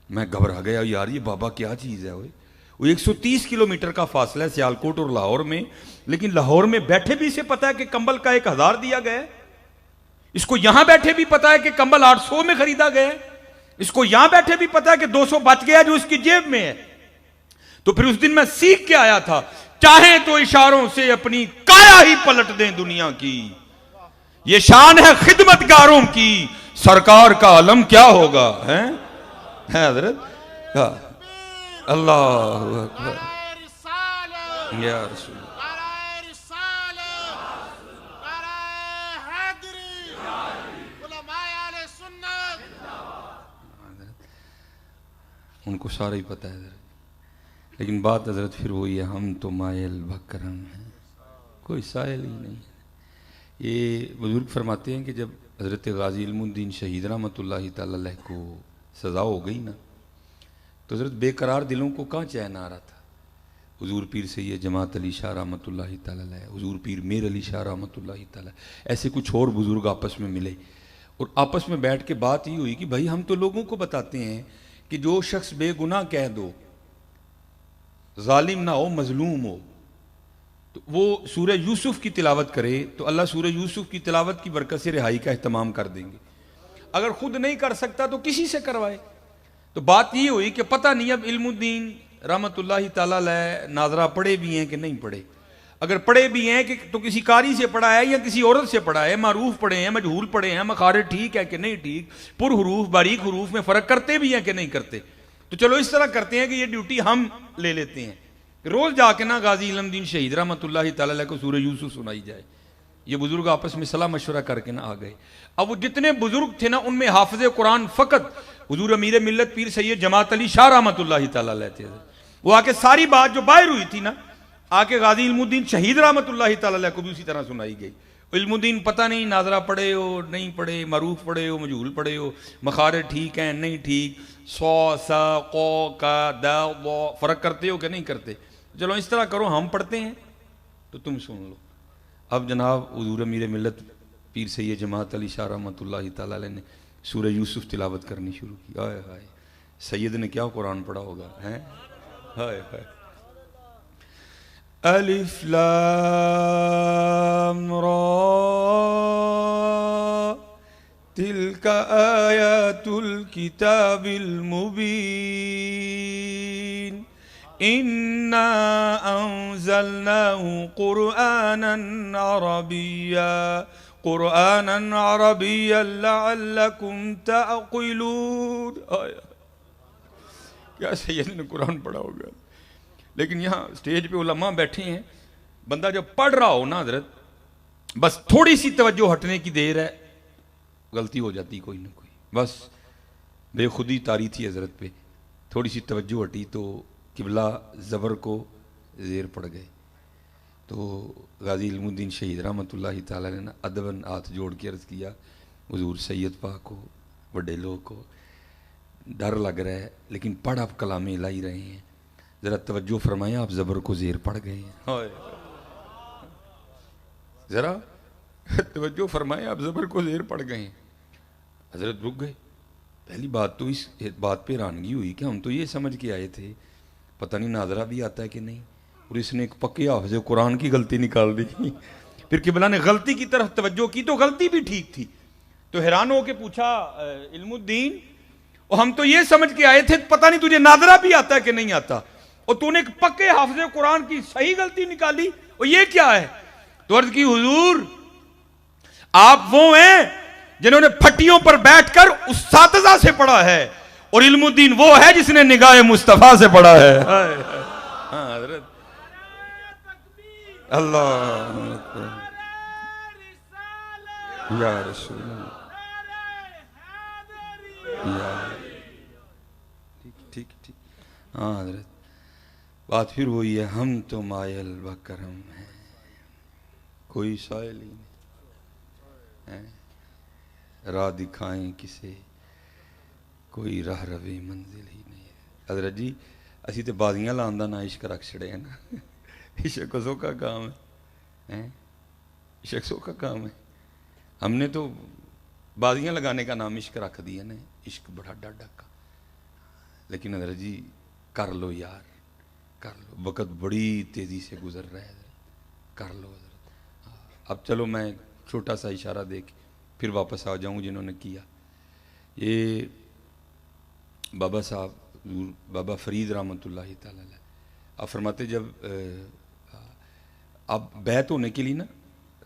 میں گھبرا گیا یار یہ بابا کیا چیز ہے۔ وہ 130 کلومیٹر کا فاصلہ ہے سیالکوٹ اور لاہور میں، لیکن لاہور میں بیٹھے بھی اسے پتا ہے کہ کمبل کا 1000 دیا گیا ہے، اس کو یہاں بیٹھے بھی پتا ہے کہ کمبل 800 میں خریدا گیا ہے، اس کو یہاں بیٹھے بھی پتا ہے کہ 200 بچ گیا جو اس کی جیب میں ہے۔ تو پھر اس دن میں سیکھ کے آیا تھا، چاہیں تو اشاروں سے اپنی کایا ہی پلٹ دیں دنیا کی، یہ شان ہے خدمتگاروں کی، سرکار کا علم کیا ہوگا ہے حضرت۔ اللہ اکبر یا رسول ان کو سارا ہی پتہ ہے حضرت، لیکن بات حضرت پھر وہی ہے، ہم تو مائل بکرم ہیں، کوئی سائل ہی نہیں ہے۔ یہ بزرگ فرماتے ہیں کہ جب حضرت غازی علم الدین شہید رحمۃ اللہ تعالی علیہ کو سزا ہو گئی نا تو حضرت بے قرار دلوں کو کہاں چین آ رہا تھا۔ حضور پیر سید جماعت علی شاہ رحمۃ اللہ تعالی علیہ، حضور پیر میر علی شاہ رحمۃ اللہ تعالی، ایسے کچھ اور بزرگ آپس میں ملے اور آپس میں بیٹھ کے بات یہ ہوئی کہ بھائی ہم تو لوگوں کو بتاتے ہیں کہ جو شخص بے گناہ کہہ دو، ظالم نہ ہو مظلوم ہو، تو وہ سورہ یوسف کی تلاوت کرے تو اللہ سورہ یوسف کی تلاوت کی برکت سے رہائی کا اہتمام کر دیں گے، اگر خود نہیں کر سکتا تو کسی سے کروائے۔ تو بات یہ ہوئی کہ پتہ نہیں اب علم الدین رحمۃ اللہ تعالیٰ علیہ ناظرہ پڑھے بھی ہیں کہ نہیں پڑھے، اگر پڑھے بھی ہیں کہ تو کسی قاری سے پڑھا ہے یا کسی عورت سے پڑھا ہے، معروف پڑھے ہیں مجہول پڑھے ہیں، مخارج ٹھیک ہے کہ نہیں ٹھیک، پر حروف باریک حروف میں فرق کرتے بھی ہیں کہ نہیں کرتے، تو چلو اس طرح کرتے ہیں کہ یہ ڈیوٹی ہم لے لیتے ہیں، روز جا کے نا غازی علم دین شہید رحمۃ اللہ تعالی علیہ کو سورہ یوسف سنائی جائے۔ یہ بزرگ آپس میں صلاح مشورہ کر کے نا آ گئے۔ اب وہ جتنے بزرگ تھے نا ان میں حافظ قرآن فقط حضور امیر ملت پیر سید جماعت علی شاہ رحمۃ اللہ تعالی علیہ تھے۔ وہ آ کے ساری بات جو باہر ہوئی تھی نا آ کے غازی علم الدین شہید رحمۃ اللہ تعالی علیہ کو بھی اسی طرح سنائی گئی۔ علم الدین پتہ نہیں ناظرہ پڑھے ہو نہیں پڑھے، معروف پڑھے ہو مجہول پڑھے ہو، مخارج ٹھیک ہیں نہیں ٹھیک، سو سا قو کا دا ضو فرق کرتے ہو کہ نہیں کرتے، چلو اس طرح کرو ہم پڑھتے ہیں تو تم سن لو۔ اب جناب حضور امیر ملت پیر سید جماعت علی شاہ رحمۃ اللہ تعالی علیہ نے سورہ یوسف تلاوت کرنی شروع کی۔ ہائے ہائے سید نے کیا قرآن پڑھا ہوگا، ہیں ہائے ہائے۔ الف لام را تلک آیات الکتاب المبین انا انزلناه قرآنا عربیا لعلکم تعقلون۔ کیا سید نے قرآن پڑھا ہوگا؟ لیکن یہاں سٹیج پہ علماء بیٹھے ہیں، بندہ جب پڑھ رہا ہو نا حضرت بس تھوڑی سی توجہ ہٹنے کی دیر ہے غلطی ہو جاتی کوئی نہ کوئی، بس بے خودی طاری تھی حضرت پہ، تھوڑی سی توجہ ہٹی تو قبلہ زبر کو زیر پڑ گئے۔ تو غازی علم الدین شہید رحمۃ اللہ تعالی نے ادباً ہاتھ جوڑ کے عرض کیا حضور سید پاک کو بڑے لوگ کو ڈر لگ رہا ہے لیکن پڑھ آپ کلام الہی رہے ہیں، ذرا توجہ فرمائیں آپ زبر کو زیر پڑ گئے ہیں، ذرا توجہ فرمائیں آپ زبر کو زیر پڑ گئے ہیں۔ حضرت رک گئے۔ پہلی بات تو اس بات پہ حیرانگی ہوئی کہ ہم تو یہ سمجھ کے آئے تھے پتہ نہیں ناظرہ بھی آتا ہے کہ نہیں، اور اس نے ایک پکے حافظ قرآن کی غلطی نکال دی۔ پھر قبلہ نے غلطی کی طرف توجہ کی تو غلطی بھی ٹھیک تھی، تو حیران ہو کے پوچھا علم الدین اور ہم تو یہ سمجھ کے آئے تھے پتہ نہیں تجھے ناظرہ بھی آتا ہے کہ نہیں آتا، اور تو نے ایک پکے حافظ قرآن کی صحیح غلطی نکالی، اور یہ کیا ہے؟ تو عرض کی حضور آپ وہ ہیں جنہوں نے پھٹیوں پر بیٹھ کر اساتذہ سے پڑھا ہے، اور علم الدین وہ ہے جس نے نگاہ مصطفیٰ سے پڑھا ہے۔ ہاں حضرت اللہ یا رسول اللہ، ٹھیک ٹھیک، ہاں حضرت بات پھر وہی ہے، ہم تو مائل و کرم ہیں کوئی سائل ہی نہیں، راہ دکھائیں کسے کوئی راہ روی منزل ہی نہیں ہے۔ حضرت جی اسی تے بازیاں لاندہ نہ عشق رکھ چھڑے ہیں نا، عشق سو کا کام ہے، عشق سو کا کام ہے، ہم نے تو بازیاں لگانے کا نام عشق رکھ دیا نا، عشق بڑا ڈاڈا کا۔ لیکن حضرت جی کر لو یار کر لو، وقت بڑی تیزی سے گزر رہا ہے، کر لو حضرت۔ اب چلو میں چھوٹا سا اشارہ دے کے پھر واپس آ جاؤں جنہوں نے کیا۔ یہ بابا صاحب بابا فرید رحمۃ اللہ تعالی علیہ آپ فرماتے جب اب بیعت ہونے کے لیے نا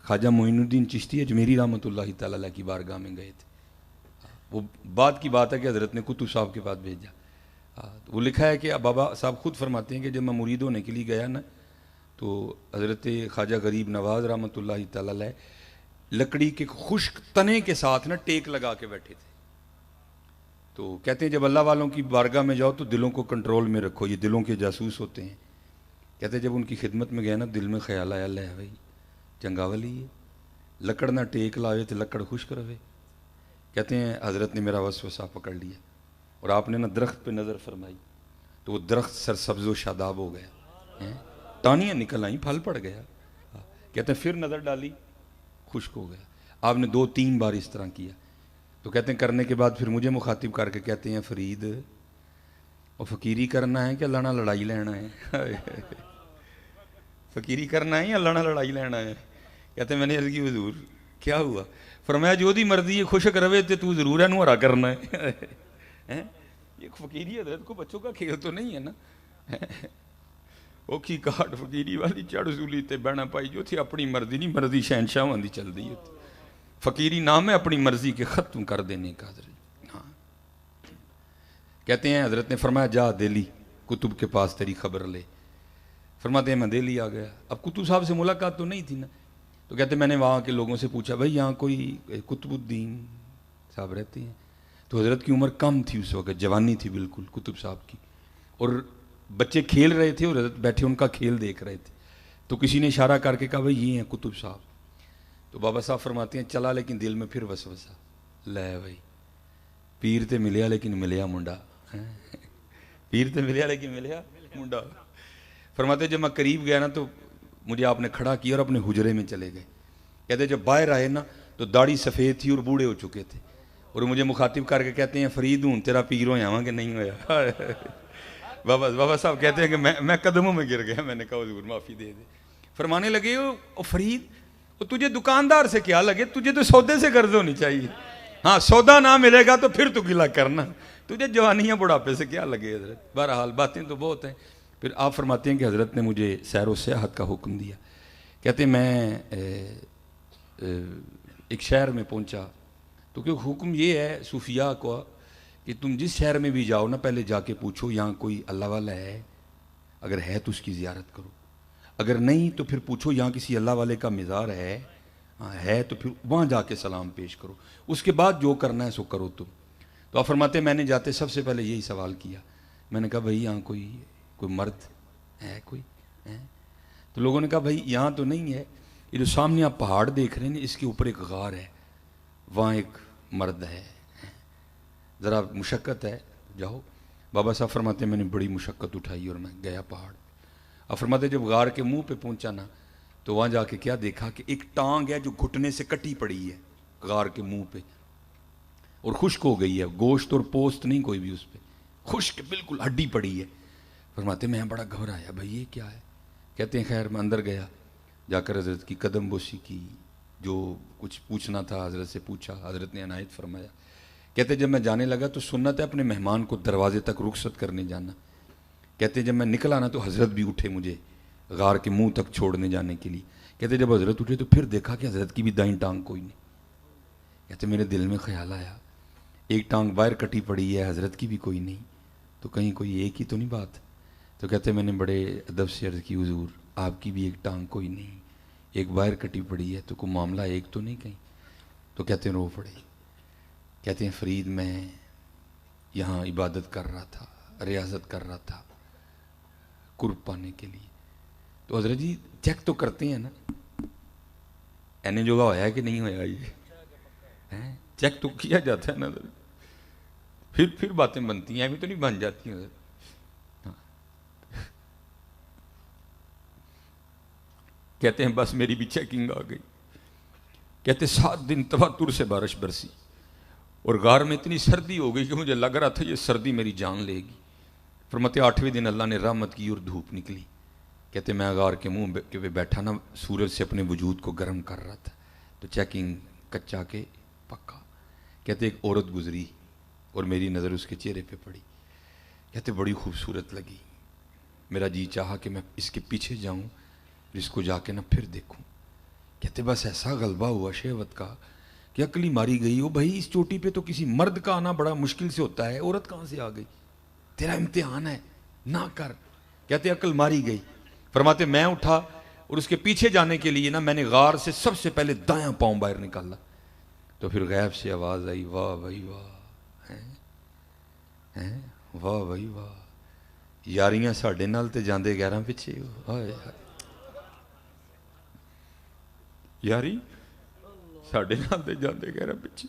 خواجہ معین الدین چشتی اجمیری رحمۃ اللہ تعالی علیہ کی بارگاہ میں گئے تھے، وہ بعد کی بات ہے کہ حضرت نے قطب صاحب کے پاس بھیجا، وہ لکھا ہے کہ بابا صاحب خود فرماتے ہیں کہ جب میں مرید ہونے کے لیے گیا نا تو حضرت خواجہ غریب نواز رحمۃ اللہ تعالی علیہ لکڑی کے خشک تنے کے ساتھ نا ٹیک لگا کے بیٹھے تھے۔ تو کہتے ہیں جب اللہ والوں کی بارگاہ میں جاؤ تو دلوں کو کنٹرول میں رکھو، یہ دلوں کے جاسوس ہوتے ہیں۔ کہتے ہیں جب ان کی خدمت میں گئے نا دل میں خیال آیا اللہ بھائی چنگا ولی ہے، لکڑ نہ ٹیک لاوے تو لکڑ خشک رہے۔ کہتے ہیں حضرت نے میرا وسوسہ پکڑ لیا اور آپ نے نا درخت پہ نظر فرمائی تو وہ درخت سرسبز و شاداب ہو گیا، ٹانیاں نکل آئیں پھل پڑ گیا۔ کہتے ہیں پھر نظر ڈالی خشک ہو گیا۔ آپ نے 2-3 بار اس طرح کیا تو کہتے ہیں کرنے کے بعد پھر مجھے مخاطب کر کے کہتے ہیں فرید اور فقیری کرنا ہے کہ اللہ نہ لڑائی لینا ہے؟ فقیری کرنا ہے یا اللہ نہ لڑائی لینا ہے؟ کہتے ہیں میں نے عرض کی حضور کیا ہوا؟ فرمایا جو دی مرضی ہے خشک روے تے تو ضرور ہے نو ہرا کرنا ہے۔ یہ فقیری حضرت کو بچوں کا کھیل تو نہیں ہے نا، اوکھی کاٹ فقیری والی چڑھ سولی تے بہنا پائی جو تھی اپنی مرضی نہیں مرضی شہنشاہ ہوندی چل دی ہوتی۔ فقیری نام ہے اپنی مرضی کے ختم کر دینے کا حضرت۔ ہاں کہتے ہیں حضرت نے فرمایا جا دہلی کتب کے پاس تیری خبر لے. فرماتے ہیں میں دہلی آ گیا. اب کتب صاحب سے ملاقات تو نہیں تھی نا, تو کہتے ہیں میں نے وہاں کے لوگوں سے پوچھا بھائی یہاں کوئی قطب الدین صاحب رہتے ہیں؟ تو حضرت کی عمر کم تھی اس وقت, جوانی تھی بالکل قطب صاحب کی, اور بچے کھیل رہے تھے اور حضرت بیٹھے ان کا کھیل دیکھ رہے تھے. تو کسی نے اشارہ کر کے کہا بھائی یہ ہیں قطب صاحب. تو بابا صاحب فرماتے ہیں چلا لیکن دل میں پھر وسوسہ, لے بھائی پیر تے ملیا لیکن ملیا منڈا, پیر تے ملیا لیکن ملیا منڈا. فرماتے جب میں قریب گیا نا تو مجھے آپ نے کھڑا کیا اور اپنے حجرے میں چلے گئے. کہتے جب باہر آئے نا تو داڑھی سفید تھی اور بوڑھے ہو چکے تھے, اور مجھے مخاطب کر کے کہتے ہیں فرید ہوں تیرا پیر ہو یہاں کہ نہیں ہویا. بابا صاحب کہتے ہیں کہ میں قدموں میں گر گیا. میں نے کہا حضور معافی دے دے. فرمانے لگے او فرید تجھے دکاندار سے کیا لگے, تجھے تو سودے سے قرض ہونی چاہیے. ہاں سودا نہ ملے گا تو پھر تو گلا کرنا, تجھے جوانیاں بڑھاپے سے کیا لگے حضرت. بہرحال باتیں تو بہت ہیں. پھر آپ فرماتے ہیں کہ حضرت نے مجھے سیر و سیاحت کا حکم دیا. کہتے ہیں میں ایک شہر میں پہنچا تو کہ حکم یہ ہے صوفیاء کو کہ تم جس شہر میں بھی جاؤ نا پہلے جا کے پوچھو یہاں کوئی اللہ والا ہے, اگر ہے تو اس کی زیارت کرو, اگر نہیں تو پھر پوچھو یہاں کسی اللہ والے کا مزار ہے, ہاں ہے تو پھر وہاں جا کے سلام پیش کرو, اس کے بعد جو کرنا ہے سو کرو تم. تو آپ فرماتے ہیں میں نے جاتے سب سے پہلے یہی سوال کیا. میں نے کہا بھائی یہاں کوئی مرد ہے کوئی ہے؟ تو لوگوں نے کہا بھائی یہاں تو نہیں ہے, یہ جو سامنے آپ پہاڑ دیکھ رہے ہیں اس کے اوپر ایک غار ہے, وہاں ایک مرد ہے, ذرا مشقت ہے جاؤ. بابا صاحب فرماتے ہیں میں نے بڑی مشقت اٹھائی اور میں گیا پہاڑ. اب فرماتے جب غار کے منہ پہ پہنچا نا تو وہاں جا کے کیا دیکھا کہ ایک ٹانگ ہے جو گھٹنے سے کٹی پڑی ہے غار کے منہ پہ, اور خشک ہو گئی ہے, گوشت اور پوست نہیں کوئی بھی اس پہ, خشک بالکل ہڈی پڑی ہے. فرماتے میں بڑا گھبرایا بھائی یہ کیا ہے. کہتے ہیں خیر میں اندر گیا, جا کر حضرت کی قدم بوسی کی, جو کچھ پوچھنا تھا حضرت سے پوچھا, حضرت نے عنایت فرمایا. کہتے جب میں جانے لگا تو سنت ہے اپنے مہمان کو دروازے تک رخصت کرنے جانا. کہتے جب میں نکلا نا تو حضرت بھی اٹھے مجھے غار کے منہ تک چھوڑنے جانے کے لیے. کہتے جب حضرت اٹھے تو پھر دیکھا کہ حضرت کی بھی دائیں ٹانگ کوئی نہیں. کہتے میرے دل میں خیال آیا ایک ٹانگ باہر کٹی پڑی ہے, حضرت کی بھی کوئی نہیں, تو کہیں کوئی ایک ہی تو نہیں بات. تو کہتے میں نے بڑے ادب سے عرض کی حضور آپ کی بھی ایک ٹانگ کوئی نہیں, ایک باہر کٹی پڑی ہے, تو کوئی معاملہ ایک تو نہیں کہیں. تو کہتے ہیں رو پڑے. کہتے ہیں فرید میں یہاں عبادت کر رہا تھا, ریاضت کر رہا تھا قرب پانے کے لیے. تو حضرت جی چیک تو کرتے ہیں نا اینے جوگا ہوا ہے کہ نہیں ہوا, یہ چیک تو کیا جاتا ہے نا, پھر باتیں بنتی ہیں, ابھی تو نہیں بن جاتی ہیں. کہتے ہیں بس میری بھی چیکنگ آ گئی. کہتے 7 دن تواتر سے بارش برسی اور غار میں اتنی سردی ہو گئی کہ مجھے لگ رہا تھا یہ سردی میری جان لے گی. فرماتے 8ویں دن اللہ نے رحمت کی اور دھوپ نکلی. کہتے میں غار کے منہ پہ بیٹھا نا سورج سے اپنے وجود کو گرم کر رہا تھا, تو چیکنگ کچا کے پکا. کہتے ایک عورت گزری اور میری نظر اس کے چہرے پہ پڑی. کہتے بڑی خوبصورت لگی, میرا جی چاہا کہ میں اس کے پیچھے جاؤں, اس کو جا کے نا پھر دیکھوں. کہتے بس ایسا غلبہ ہوا شہوت کا کہ عقل ہی ماری گئی. بھائی اس چوٹی پہ تو کسی مرد کا آنا بڑا مشکل سے ہوتا ہے, عورت کہاں سے آ گئی, تیرا امتحان ہے نہ کر. کہتے عقل ماری گئی. فرماتے میں اٹھا اور اس کے پیچھے جانے کے لیے نا میں نے غار سے سب سے پہلے دایاں پاؤں باہر نکالا. تو پھر غیب سے آواز آئی واہ بھائی واہ, واہ بھائی واہ, یاریاں ساڈے نال تے جاندے 11 پیچھے. یاری ساڈے نال تے جاندے 11 پیچھے.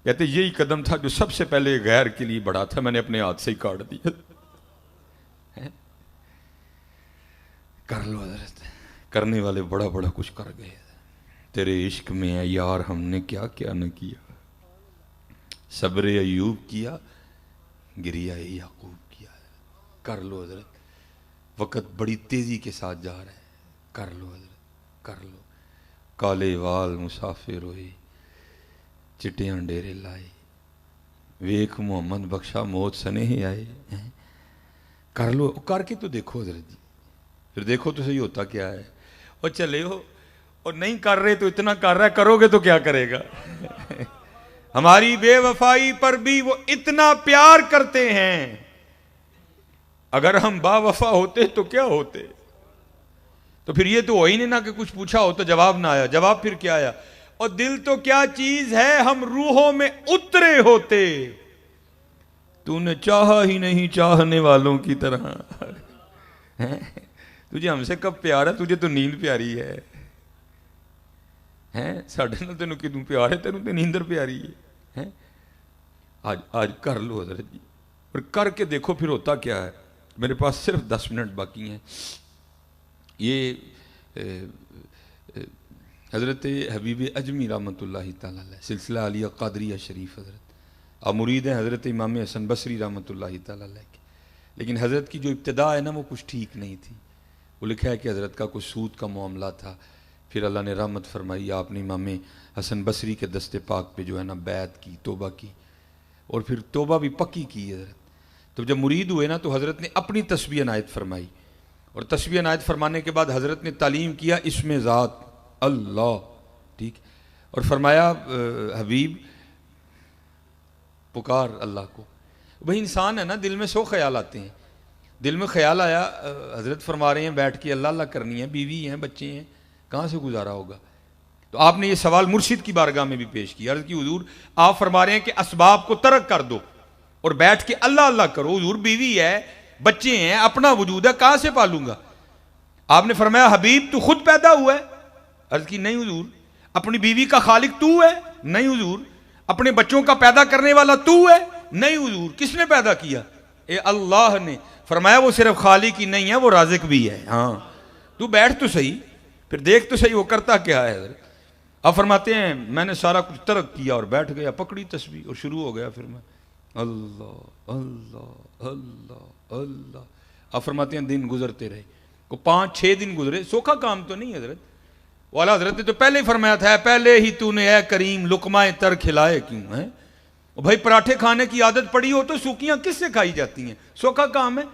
کہتے یہی قدم تھا جو سب سے پہلے غیر کے لیے بڑا تھا, میں نے اپنے ہاتھ سے ہی کاٹ دیا. کر لو حضرت, کرنے والے بڑا بڑا کچھ کر گئے. تیرے عشق میں ہے یار ہم نے کیا کیا نہ کیا, صبر ایوب کیا, گریہ یعقوب کیا. کر لو حضرت, وقت بڑی تیزی کے ساتھ جا رہا ہے. کر لو حضرت کر لو. کالے وال مسافر ہوئے, چٹیاں ڈیرے لائے, ویکھ محمد بخشا موت سنے ہی آئے. کر لو, کر کے تو دیکھو حضرت جی, پھر دیکھو تو صحیح ہوتا کیا ہے. اور چلے ہو اور نہیں کر رہے تو اتنا کر رہا ہے, کرو گے تو کیا کرے گا. ہماری بے وفائی پر بھی وہ اتنا پیار کرتے ہیں. اگر ہم با وفا ہوتے تو کیا ہوتے؟ تو پھر یہ تو ہو ہی نہیں نا کہ کچھ پوچھا ہو تو جواب نہ آیا. جواب پھر کیا آیا؟ اور دل تو کیا چیز ہے ہم روحوں میں اترے ہوتے، تو نے چاہا ہی نہیں چاہنے والوں کی طرح. تجھے ہم سے کب پیار ہے؟ تجھے تو نیند پیاری ہے. ساڑھے نہ تینوں کدوں پیار ہے؟ تینوں تو نیندر پیاری ہے. آج کر لو حضرت جی، اور کر کے دیکھو پھر ہوتا کیا ہے. میرے پاس صرف 10 منٹ باقی ہیں. یہ حضرت حبیب اجمی رحمۃ اللہ تعالیٰ علیہ، سلسلہ علیہ قادریہ شریف حضرت، اور مرید ہیں حضرت امام حسن بصری رحمۃ اللہ تعالیٰ علیہ کے. لیکن حضرت کی جو ابتدا ہے نا وہ کچھ ٹھیک نہیں تھی. وہ لکھا ہے کہ حضرت کا کچھ سود کا معاملہ تھا، پھر اللہ نے رحمت فرمائی، آپ نے امام حسن بصری کے دست پاک پہ جو ہے نا بیعت کی، توبہ کی، اور پھر توبہ بھی پکی کی حضرت. تو جب مرید ہوئے نا تو حضرت نے اپنی تسبیح عنایت فرمائی، اور تسبیح عنایت فرمانے کے بعد حضرت نے تعلیم کیا اسم ذات اللہ، ٹھیک، اور فرمایا حبیب پکار اللہ کو. بھئی انسان ہے نا، دل میں 100 خیال آتے ہیں. دل میں خیال آیا، حضرت فرما رہے ہیں بیٹھ کے اللہ اللہ کرنی ہے، بیوی ہیں، بچے ہیں، کہاں سے گزارا ہوگا؟ تو آپ نے یہ سوال مرشد کی بارگاہ میں بھی پیش کیا. عرض کی حضور آپ فرما رہے ہیں کہ اسباب کو ترک کر دو اور بیٹھ کے اللہ اللہ کرو. حضور بیوی ہے، بچے ہیں، اپنا وجود ہے، کہاں سے پالوں گا؟ آپ نے فرمایا حبیب تو خود پیدا ہوا ہے. عرض کی نہیں حضور. اپنی بیوی کا خالق تو ہے؟ نہیں حضور. اپنے بچوں کا پیدا کرنے والا تو ہے؟ نہیں حضور. کس نے پیدا کیا؟ اے اللہ نے. فرمایا وہ صرف خالق ہی نہیں ہے، وہ رازق بھی ہے. ہاں تو بیٹھ تو صحیح، پھر دیکھ تو صحیح وہ کرتا کیا ہے حضرت. آپ فرماتے ہیں میں نے سارا کچھ ترک کیا اور بیٹھ گیا، پکڑی تسبیح اور شروع ہو گیا پھر میں اللہ اللہ اللہ اللہ. آپ فرماتے ہیں دن گزرتے رہے، کو 5-6 دن گزرے. سوکھا کام تو نہیں حضرت. والا حضرت نے تو پہلے ہی فرمایا تھا پہلے ہی تو نے اے کریم لقمہ تر کھلائے کیوں ہے. بھائی پراٹھے کھانے کی عادت پڑی ہو تو سوکھیاں کس سے کھائی جاتی ہیں؟ سوکھا کام ہے.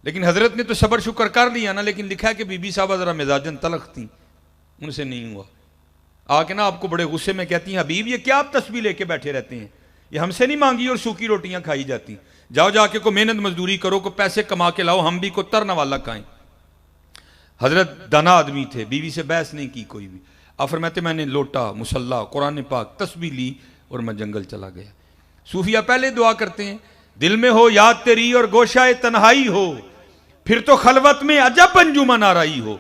لیکن حضرت نے تو صبر شکر کر لیا نا. لیکن لکھا ہے کہ بی بی صاحبہ ذرا مزاجن تلخ تھیں، ان سے نہیں ہوا. آ کے نا آپ کو بڑے غصے میں کہتی ہیں حبیب یہ کیا آپ تسبیح لے کے بیٹھے رہتے ہیں؟ یہ ہم سے نہیں مانگی اور سوکھی روٹیاں کھائی جاتی. جاؤ جا کے کو محنت مزدوری کرو، کو پیسے کما کے لاؤ، ہم بھی کو ترنا والا کھائیں. حضرت دانا آدمی تھے، بیوی سے بحث نہیں کی کوئی بھی. آپ فرماتے میں نے لوٹا، مصلا، قرآن پاک، تسبیح لی اور میں جنگل چلا گیا. صوفیہ پہلے دعا کرتے ہیں دل میں ہو یاد تیری اور گوشہ تنہائی ہو، پھر تو خلوت میں عجب انجمن آرائی ہو.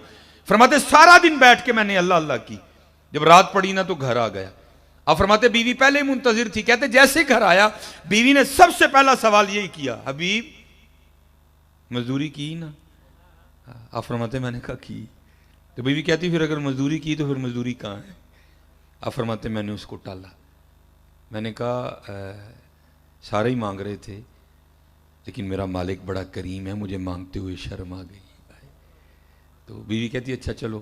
فرماتے سارا دن بیٹھ کے میں نے اللہ اللہ کی. جب رات پڑی نا تو گھر آ گیا. آپ فرماتے بیوی پہلے منتظر تھی. کہتے جیسے گھر آیا بیوی نے سب سے پہلا سوال یہی کیا حبیب مزدوری کی نا؟ آپ فرماتے میں نے کہا کی. تو بیوی کہتی پھر اگر مزدوری کی تو پھر مزدوری کہاں ہے؟ آپ فرماتے میں نے اس کو ٹالا. میں نے کہا سارے ہی مانگ رہے تھے لیکن میرا مالک بڑا کریم ہے، مجھے مانگتے ہوئے شرم آ گئی. تو بیوی کہتی اچھا چلو،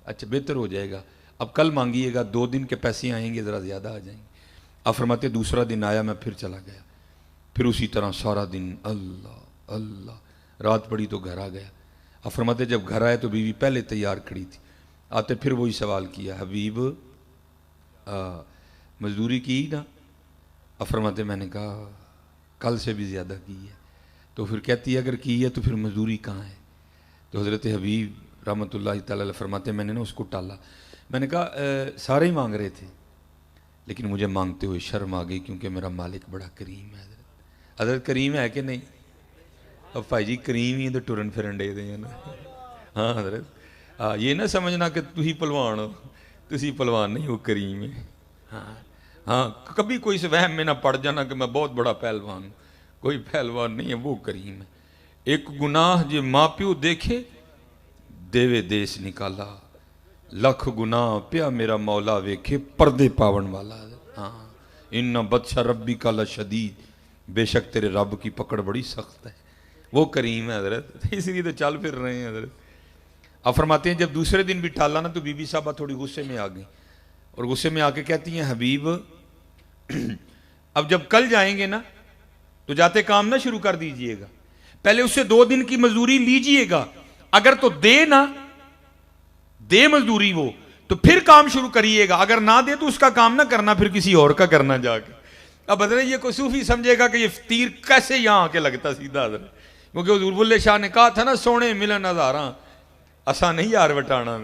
اچھا بہتر ہو جائے گا، اب کل مانگیے گا، 2 دن کے پیسے آئیں گے ذرا زیادہ آ جائیں گے. آپ فرماتے دوسرا دن آیا، میں پھر چلا گیا، پھر اسی طرح سارا دن اللہ اللہ. رات پڑی تو گھر آ گیا. آپ فرماتے جب گھر آئے تو بیوی پہلے تیار کھڑی تھی. آتے پھر وہی سوال کیا حبیب مزدوری کی نا؟ آپ فرماتے میں نے کہا کل سے بھی زیادہ کی ہے. تو پھر کہتی ہے اگر کی ہے تو پھر مزدوری کہاں ہے؟ تو حضرت حبیب رحمۃ اللہ تعالیٰ علیہ فرماتے میں نے نا اس کو ٹالا. میں نے کہا سارے ہی مانگ رہے تھے لیکن مجھے مانگتے ہوئے شرم آ گئی کیونکہ میرا مالک بڑا کریم ہے. حضرت کریم ہے کہ نہیں؟ اب بھائی جی کریم ہی تو ٹرن پھرن دے دیں نا. ہاں حضرت یہ نہ سمجھنا کہ تھی پلوان ہو، تسی پلوان نہیں ہو، کریم ہے. ہاں کبھی کوئی سے وہم میں نہ پڑ جانا کہ میں بہت بڑا پہلوان ہوں. کوئی پہلوان نہیں ہے، وہ کریم ہے. ایک گناہ جے ماں پیو دیکھے دیوے دیس نکالا، لکھ گناہ پیا میرا مولا ویکھے پردے پاون والا. ہاں ان بطش ربی کا لشدید، بے شک تیرے رب کی پکڑ بڑی سخت ہے. وہ کریم ہے حضرت، اس لیے تو چل پھر رہے ہیں حضرت. آپ فرماتے ہیں جب دوسرے دن بھی ٹالا نا تو بی بی صاحبہ تھوڑی غصے میں آ گئی اور غصے میں آ کے کہتی ہیں حبیب اب جب کل جائیں گے نا تو جاتے کام نہ شروع کر دیجئے گا، پہلے اس سے 2 دن کی مزدوری لیجئے گا. اگر تو دے نا دے مزدوری وہ تو پھر کام شروع کریے گا. اگر نہ دے تو اس کا کام نہ کرنا, پھر کسی اور کا کرنا جا کے. اب حضرت یہ کوئی صوفی سمجھے گا کہ یہ تیر کیسے یہاں آ کے لگتا سیدھا حضرت, کیونکہ حضور بلے شاہ نے کہا تھا نا سونے ملن ہزاراں اسا نہیں یار وٹانا,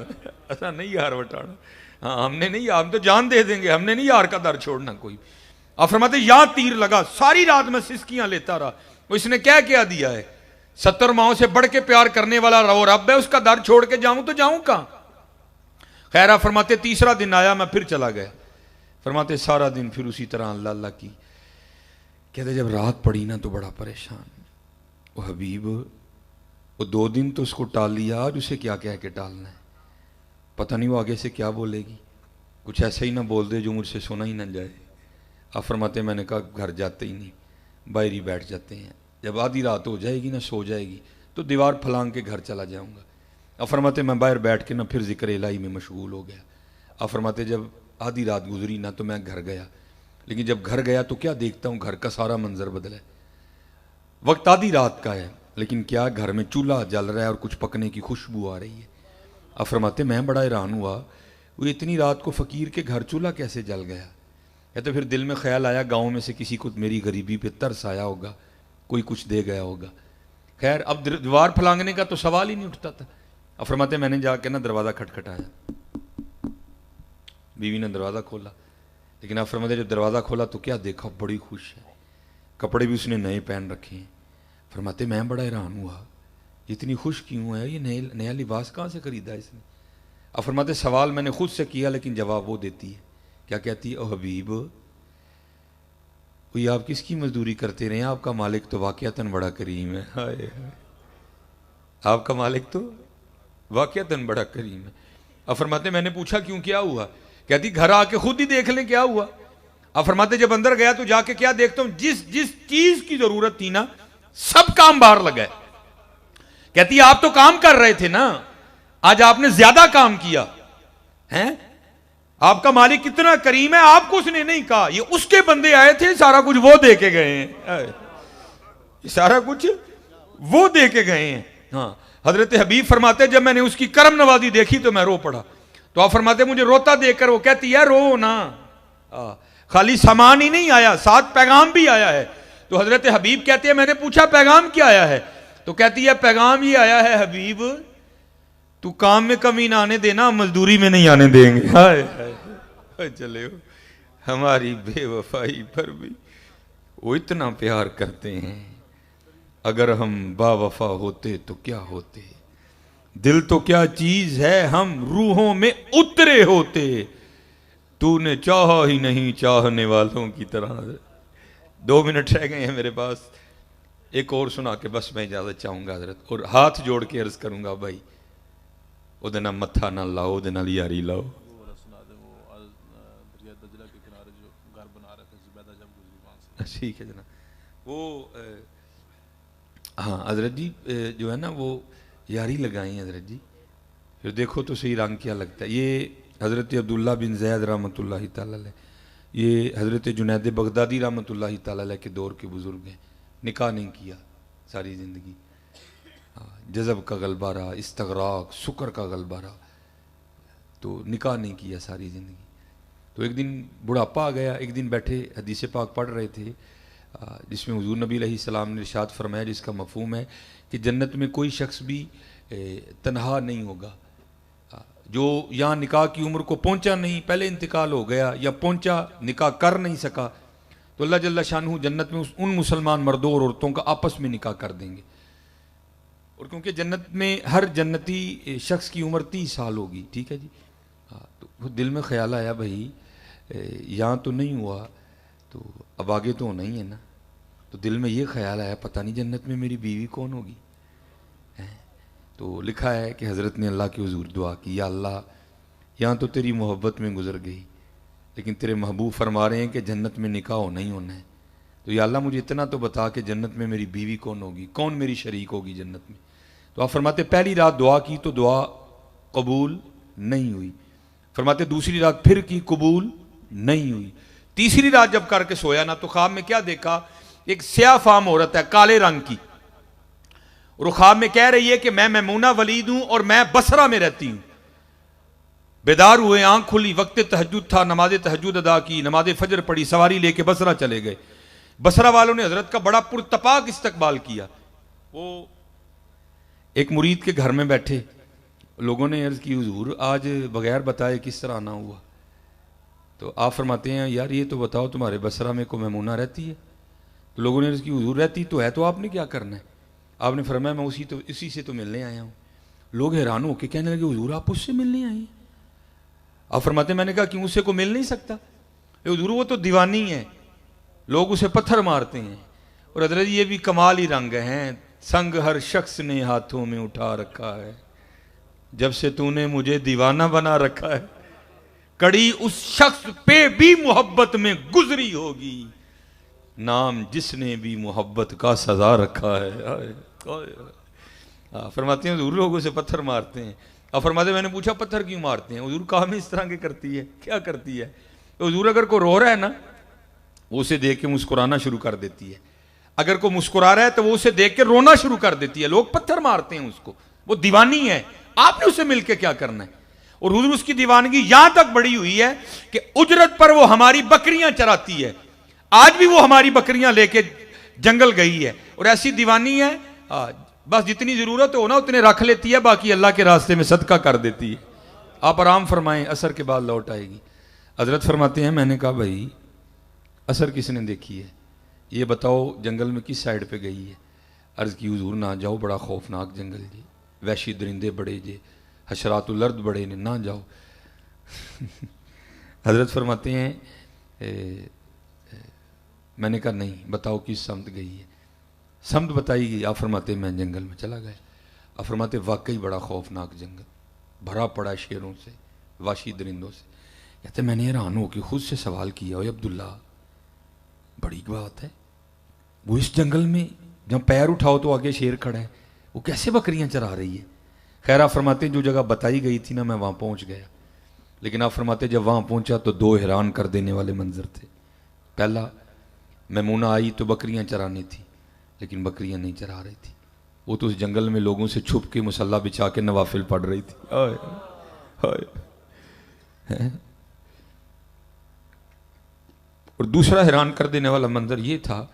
اسا نہیں یار وٹانا. ہاں ہم نے نہیں, ہم تو جان دے دیں گے, ہم نے نہیں یار کا در چھوڑنا کوئی. آپ فرماتے یہاں تیر لگا, ساری رات میں سسکیاں لیتا رہا. وہ اس نے کیا دیا ہے, 70 ماؤں سے بڑھ کے پیار کرنے والا رو رب ہے, اس کا در چھوڑ کے جاؤں تو جاؤں کہاں. خیر آپ فرماتے تیسرا دن آیا, میں پھر چلا گیا. فرماتے سارا دن پھر اسی طرح اللہ اللہ کی. کہتے جب رات پڑی نا تو بڑا پریشان. وہ حبیب وہ 2 دن تو اس کو ٹال لیا, آج اسے کیا کہہ کے ٹالنا ہے, پتہ نہیں وہ آگے سے کیا بولے گی. کچھ ایسا ہی نہ بول دے جو مجھ سے سنا ہی نہ جائے. آپ فرماتے میں نے کہا گھر جاتے ہی نہیں, باہر ہی بیٹھ جاتے ہیں. جب آدھی رات ہو جائے گی نا, سو جائے گی, تو دیوار پھلانگ کے گھر چلا جاؤں گا. آپ فرماتے میں باہر بیٹھ کے نا پھر ذکر الہی میں مشغول ہو گیا. آپ فرماتے جب آدھی رات گزری نا تو میں گھر گیا, لیکن جب گھر گیا تو کیا دیکھتا ہوں, گھر کا سارا منظر بدلا ہے. وقت آدھی رات کا ہے, لیکن کیا گھر میں چولہا جل رہا ہے اور کچھ پکنے کی خوشبو آ رہی ہے. آپ فرماتے میں بڑا حیران ہوا, وہ اتنی رات کو فقیر کے گھر چولہا کیسے جل گیا. کہتے پھر دل میں خیال آیا گاؤں میں سے کسی کو میری غریبی پہ ترس آیا ہوگا, کوئی کچھ دے گیا ہوگا. خیر اب دیوار پھلانگنے کا تو سوال ہی نہیں اٹھتا تھا. اب فرماتے میں نے جا کے نا دروازہ کھٹکھٹایا, بیوی نے دروازہ کھولا, لیکن آپ فرماتے جب دروازہ کھولا تو کیا دیکھا, بڑی خوش ہے, کپڑے بھی اس نے نئے پہن رکھے ہیں. فرماتے میں بڑا حیران ہوا, اتنی خوش کیوں ہے, یہ نیا لباس کہاں سے خریدا اس نے. اب فرماتے سوال میں نے خود سے کیا, لیکن جواب وہ دیتی ہے. کیا کہتی ہے, او حبیب کوئی آپ کس کی مزدوری کرتے رہے ہیں, آپ کا مالک تو واقعتاً بڑا کریم ہے. ہائے ہائے, آپ کا مالک تو واقعتاً بڑا کریم ہے. اب فرماتے میں نے پوچھا کیوں, کیا ہوا. کہتی گھر آ کے خود ہی دیکھ لیں کیا ہوا. اب فرماتے جب اندر گیا تو جا کے کیا دیکھتا ہوں, جس چیز کی ضرورت تھی نا سب کام باہر لگا ہے. کہتی آپ تو کام کر رہے تھے نا, آج آپ نے زیادہ کام کیا ہیں. آپ کا مالک کتنا کریم ہے, آپ کو اس نے نہیں کہا, یہ اس کے بندے آئے تھے, سارا کچھ وہ دے کے گئے ہیں, سارا کچھ وہ دے کے گئے ہیں. ہاں حضرت حبیب فرماتے جب میں نے اس کی کرم نوازی دیکھی تو میں رو پڑا. تو آپ فرماتے مجھے روتا دیکھ کر وہ کہتی ہے رو نا, خالی سامان ہی نہیں آیا, ساتھ پیغام بھی آیا ہے. تو حضرت حبیب کہتے ہیں میں نے پوچھا پیغام کیا آیا ہے. تو کہتی ہے پیغام یہ آیا ہے حبیب تو کام میں کمی نہ آنے دینا, مزدوری میں نہیں آنے دیں گے. ہائے چلے ہو, ہماری بے وفائی پر بھی وہ اتنا پیار کرتے ہیں. اگر ہم با وفا ہوتے تو کیا ہوتے, دل تو کیا چیز ہے ہم روحوں میں اترے ہوتے. تو نے چاہا ہی نہیں چاہنے والوں کی طرح. 2 منٹ رہ گئے ہیں میرے پاس, ایک اور سنا کے بس میں اجازت چاہوں گا حضرت, اور ہاتھ جوڑ کے عرض کروں گا بھائی وہ دینا متھا نہ لاؤ, وہ دینا یاری لاؤ. ٹھیک ہے جناب. وہ ہاں حضرت جی جو ہے نا وہ یاری لگائیں حضرت جی, پھر دیکھو تو صحیح رنگ کیا لگتا ہے. یہ حضرت عبداللہ بن زید رحمۃ اللہ تعالی علیہ, یہ حضرت جنید بغدادی رحمۃ اللہ تعالی علیہ کے دور کے بزرگ ہیں. نکاح نہیں کیا ساری زندگی, جذب کا غلبہ رہا, استغراق سکر کا غلبہ رہا, تو نکاح نہیں کیا ساری زندگی. تو ایک دن بڑھاپا آ گیا. ایک دن بیٹھے حدیث پاک پڑھ رہے تھے جس میں حضور نبی علیہ السلام نے ارشاد فرمایا, جس کا مفہوم ہے کہ جنت میں کوئی شخص بھی تنہا نہیں ہوگا. جو یہاں نکاح کی عمر کو پہنچا نہیں, پہلے انتقال ہو گیا, یا پہنچا نکاح کر نہیں سکا, تو اللہ جل شانہ جنت میں ان مسلمان مردوں اور عورتوں کا آپس میں نکاح کر دیں گے. اور کیونکہ جنت میں ہر جنتی شخص کی عمر 30 سال ہوگی. ٹھیک ہے جی. تو دل میں خیال آیا بھائی یہاں تو نہیں ہوا تو اب آگے تو ہونا ہی ہے نا. تو دل میں یہ خیال آیا پتہ نہیں جنت میں میری بیوی کون ہوگی. تو لکھا ہے کہ حضرت نے اللہ کے حضور دعا کی, یا اللہ یہاں تو تیری محبت میں گزر گئی, لیکن تیرے محبوب فرما رہے ہیں کہ جنت میں نکاح ہونا ہی ہونا ہے. تو یا اللہ مجھے اتنا تو بتا کہ جنت میں میری بیوی کون ہوگی, کون میری شریک ہوگی جنت میں. تو آپ فرماتے پہلی رات دعا کی تو دعا قبول نہیں ہوئی. فرماتے دوسری رات پھر کی, قبول نہیں ہوئی. تیسری رات جب کر کے سویا نا تو خواب میں کیا دیکھا, ایک سیاہ فام عورت ہے کالے رنگ کی, اور وہ خواب میں کہہ رہی ہے کہ میں میمونہ ولید ہوں اور میں بصرہ میں رہتی ہوں. بیدار ہوئے، آنکھ کھلی، وقت تہجد تھا، نماز تہجد ادا کی، نماز فجر پڑھی، سواری لے کے بصرہ چلے گئے۔ بصرہ والوں نے حضرت کا بڑا پرتپاک استقبال کیا۔ وہ ایک مرید کے گھر میں بیٹھے، لوگوں نے عرض کی حضور آج بغیر بتائے کس طرح آنا ہوا؟ تو آپ فرماتے ہیں یار یہ تو بتاؤ تمہارے بصرہ میں کوئی میمونہ رہتی ہے؟ تو لوگوں نے عرض کی حضور رہتی تو ہے، تو آپ نے کیا کرنا ہے؟ آپ نے فرمایا میں اسی سے تو ملنے آیا ہوں۔ لوگ حیران ہو کے کہنے لگے حضور آپ اس سے ملنے آئے ہیں؟ آپ فرماتے ہیں میں نے کہا کیوں، اس سے کوئی مل نہیں سکتا؟ حضور وہ تو دیوانی ہے، لوگ اسے پتھر مارتے ہیں۔ اور حضرت یہ بھی کمال ہی رنگ ہیں، سنگ ہر شخص نے ہاتھوں میں اٹھا رکھا ہے، جب سے تو نے مجھے دیوانہ بنا رکھا ہے، کڑی اس شخص پہ بھی محبت میں گزری ہوگی، نام جس نے بھی محبت کا سزا رکھا ہے۔ فرماتے ہیں حضور لوگ اسے پتھر مارتے ہیں۔ اب فرماتے ہیں میں نے پوچھا پتھر کیوں مارتے ہیں؟ حضور کام اس طرح کے کرتی ہے، کیا کرتی ہے؟ حضور اگر کوئی رو رہا ہے نا وہ اسے دیکھ کے مسکرانا شروع کر دیتی ہے، اگر کوئی مسکرا رہا ہے تو وہ اسے دیکھ کے رونا شروع کر دیتی ہے۔ لوگ پتھر مارتے ہیں اس کو، وہ دیوانی ہے، آپ نے اسے مل کے کیا کرنا ہے؟ اور حضور اس کی دیوانگی یہاں تک بڑی ہوئی ہے کہ اجرت پر وہ ہماری بکریاں چراتی ہے، آج بھی وہ ہماری بکریاں لے کے جنگل گئی ہے، اور ایسی دیوانی ہے بس جتنی ضرورت ہو نا اتنے رکھ لیتی ہے، باقی اللہ کے راستے میں صدقہ کر دیتی ہے۔ آپ آرام فرمائیں، عصر کے بعد لوٹ آئے گی۔ حضرت فرماتے ہیں میں نے کہا بھائی عصر کس نے دیکھی ہے، یہ بتاؤ جنگل میں کس سائیڈ پہ گئی ہے؟ عرض کی حضور نہ جاؤ، بڑا خوفناک جنگل جی، وحشی درندے بڑے جے، حشرات الارض بڑے نے، نہ جاؤ۔ حضرت فرماتے ہیں میں نے کہا نہیں، بتاؤ کس سمت گئی ہے؟ سمت بتائی گئی۔ آپ فرماتے ہیں میں جنگل میں چلا گیا۔ آپ فرماتے واقعی بڑا خوفناک جنگل، بھرا پڑا شیروں سے، وحشی درندوں سے۔ کہتے میں نے حیران ہو کہ خود سے سوال کیا، اوے عبداللہ بڑی بات ہے، وہ اس جنگل میں جہاں پیر اٹھاؤ تو آگے شیر کھڑا ہے، وہ کیسے بکریاں چرا رہی ہے؟ خیر آپ فرماتے ہیں جو جگہ بتائی گئی تھی نا میں وہاں پہنچ گیا، لیکن آپ فرماتے جب وہاں پہنچا تو دو حیران کر دینے والے منظر تھے۔ پہلا، میمونہ آئی تو بکریاں چرانی تھی، لیکن بکریاں نہیں چرا رہی تھی، وہ تو اس جنگل میں لوگوں سے چھپ کے مصلی بچھا کے نوافل پڑھ رہی تھی۔ آئے آئے۔ اور دوسرا حیران کر دینے والا منظر یہ تھا،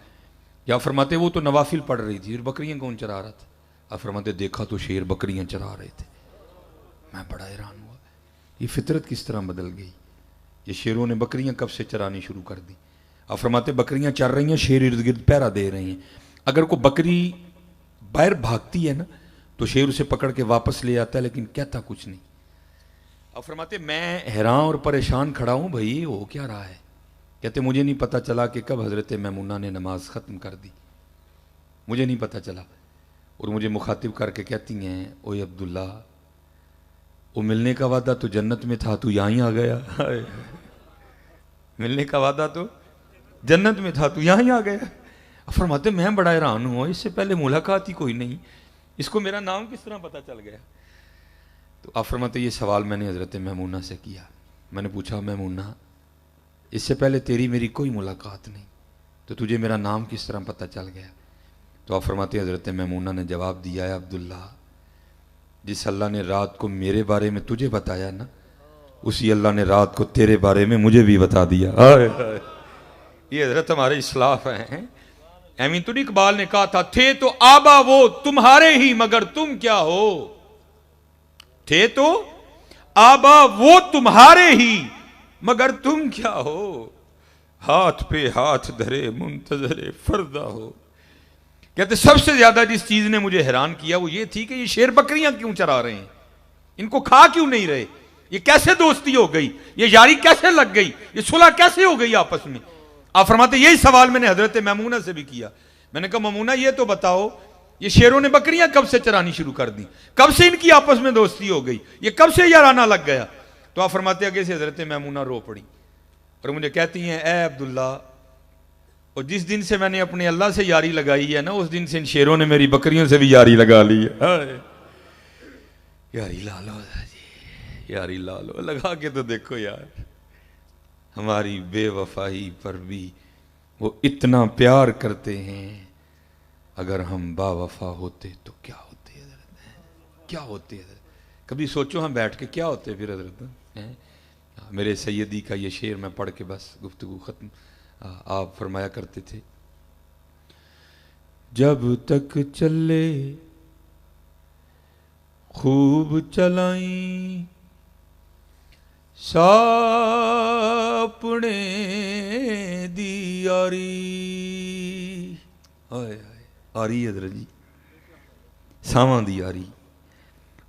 یا فرماتے وہ تو نوافل پڑھ رہی تھی اور بکریاں کون چرا رہا تھا؟ آپ فرماتے دیکھا تو شیر بکریاں چرا رہے تھے۔ میں بڑا حیران ہوا، یہ فطرت کس طرح بدل گئی، یہ شیروں نے بکریاں کب سے چرانی شروع کر دی؟ آپ فرماتے بکریاں چر رہی ہیں، شیر ارد گرد پہرا دے رہے ہیں، اگر کوئی بکری باہر بھاگتی ہے نا تو شیر اسے پکڑ کے واپس لے آتا ہے، لیکن کہتا کچھ نہیں۔ آپ فرماتے میں حیران اور پریشان کھڑا ہوں، بھائی ہو کیا رہا ہے؟ کہتے مجھے نہیں پتا چلا کہ کب حضرت میمونہ نے نماز ختم کر دی، مجھے نہیں پتا چلا۔ اور مجھے مخاطب کر کے کہتی ہیں اوے عبداللہ وہ ملنے کا وعدہ تو جنت میں تھا، تو یہاں ہی آ گیا۔ ملنے کا وعدہ تو جنت میں تھا، تو یہاں ہی آ گیا۔ فرماتے میں بڑا حیران ہوں، اس سے پہلے ملاقات ہی کوئی نہیں، اس کو میرا نام کس طرح پتا چل گیا؟ تو آپ فرماتے یہ سوال میں نے حضرت میمونہ سے کیا۔ میں نے پوچھا میمونہ اس سے پہلے تیری میری کوئی ملاقات نہیں، تو تجھے میرا نام کس طرح پتا چل گیا؟ تو آپ فرماتے حضرت میمونہ نے جواب دیا ہے عبداللہ جس اللہ نے رات کو میرے بارے میں تجھے بتایا نا، اسی اللہ نے رات کو تیرے بارے میں مجھے بھی بتا دیا۔ یہ حضرت ہمارے اسلاف ہیں۔ امین تو اقبال نے کہا تھا تھے تو آبا وہ تمہارے ہی مگر تم کیا ہو، تھے تو آبا وہ تمہارے ہی مگر تم کیا ہو، ہاتھ پہ ہاتھ دھرے منتظر فردہ ہو۔ کہتے سب سے زیادہ جس چیز نے مجھے حیران کیا وہ یہ تھی کہ یہ شیر بکریاں کیوں چرا رہے ہیں، ان کو کھا کیوں نہیں رہے، یہ کیسے دوستی ہو گئی، یہ یاری کیسے لگ گئی، یہ صلح کیسے ہو گئی آپس میں؟ آپ فرماتے یہی سوال میں نے حضرت میمونہ سے بھی کیا۔ میں نے کہا میمونہ یہ تو بتاؤ یہ شیروں نے بکریاں کب سے چرانی شروع کر دی، کب سے ان کی آپس میں دوستی ہو گئی، یہ کب سے یارانہ لگ گیا؟ تو آپ فرماتے آگے سے حضرت میمونہ رو پڑی اور مجھے کہتی ہیں اے عبداللہ اور جس دن سے میں نے اپنے اللہ سے یاری لگائی ہے نا اس دن سے ان شیروں نے میری بکریوں سے بھی یاری لگا لی ہے۔ یاری لالو جی، یاری لالو لگا کے تو دیکھو یار، ہماری بے وفائی پر بھی وہ اتنا پیار کرتے ہیں، اگر ہم با وفا ہوتے تو کیا ہوتے حضرت، کیا ہوتے حضرت؟ کبھی سوچو ہم بیٹھ کے کیا ہوتے پھر حضرت؟ میرے سیدی کا یہ شعر میں پڑھ کے بس گفتگو ختم. آپ فرمایا کرتے تھے جب تک چلے خوب چلائیں ساپنے دی یاری. آئے آری حضرت جی ساواں دی یاری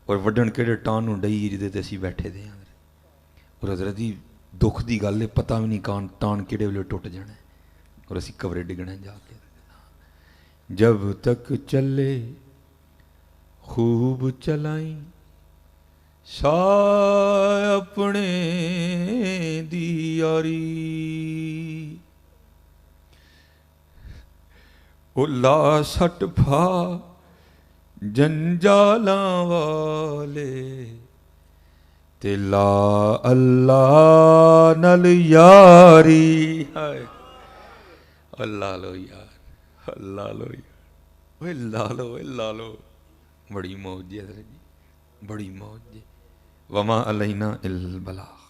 اور وڈن کہڑے ٹان ڈئی جدے تے اسی بیٹھے دے. اور حضرت جی دکھ دی گل ہے پتہ بھی نہیں ٹان کہڑے ویلے ٹوٹ جانا ہے اور اسی کورے ڈگنا جا کے. جب تک چلے خوب چلائیں اپنے دی یاری. او لا سٹ پھا جنجالاں والے تے لا اللہ نل یاری. اللہ لو یار اللہ لو یار لا لو لا لو. بڑی موج جی حضرت جی بڑی موج جی. وما علینا الا البلاغ.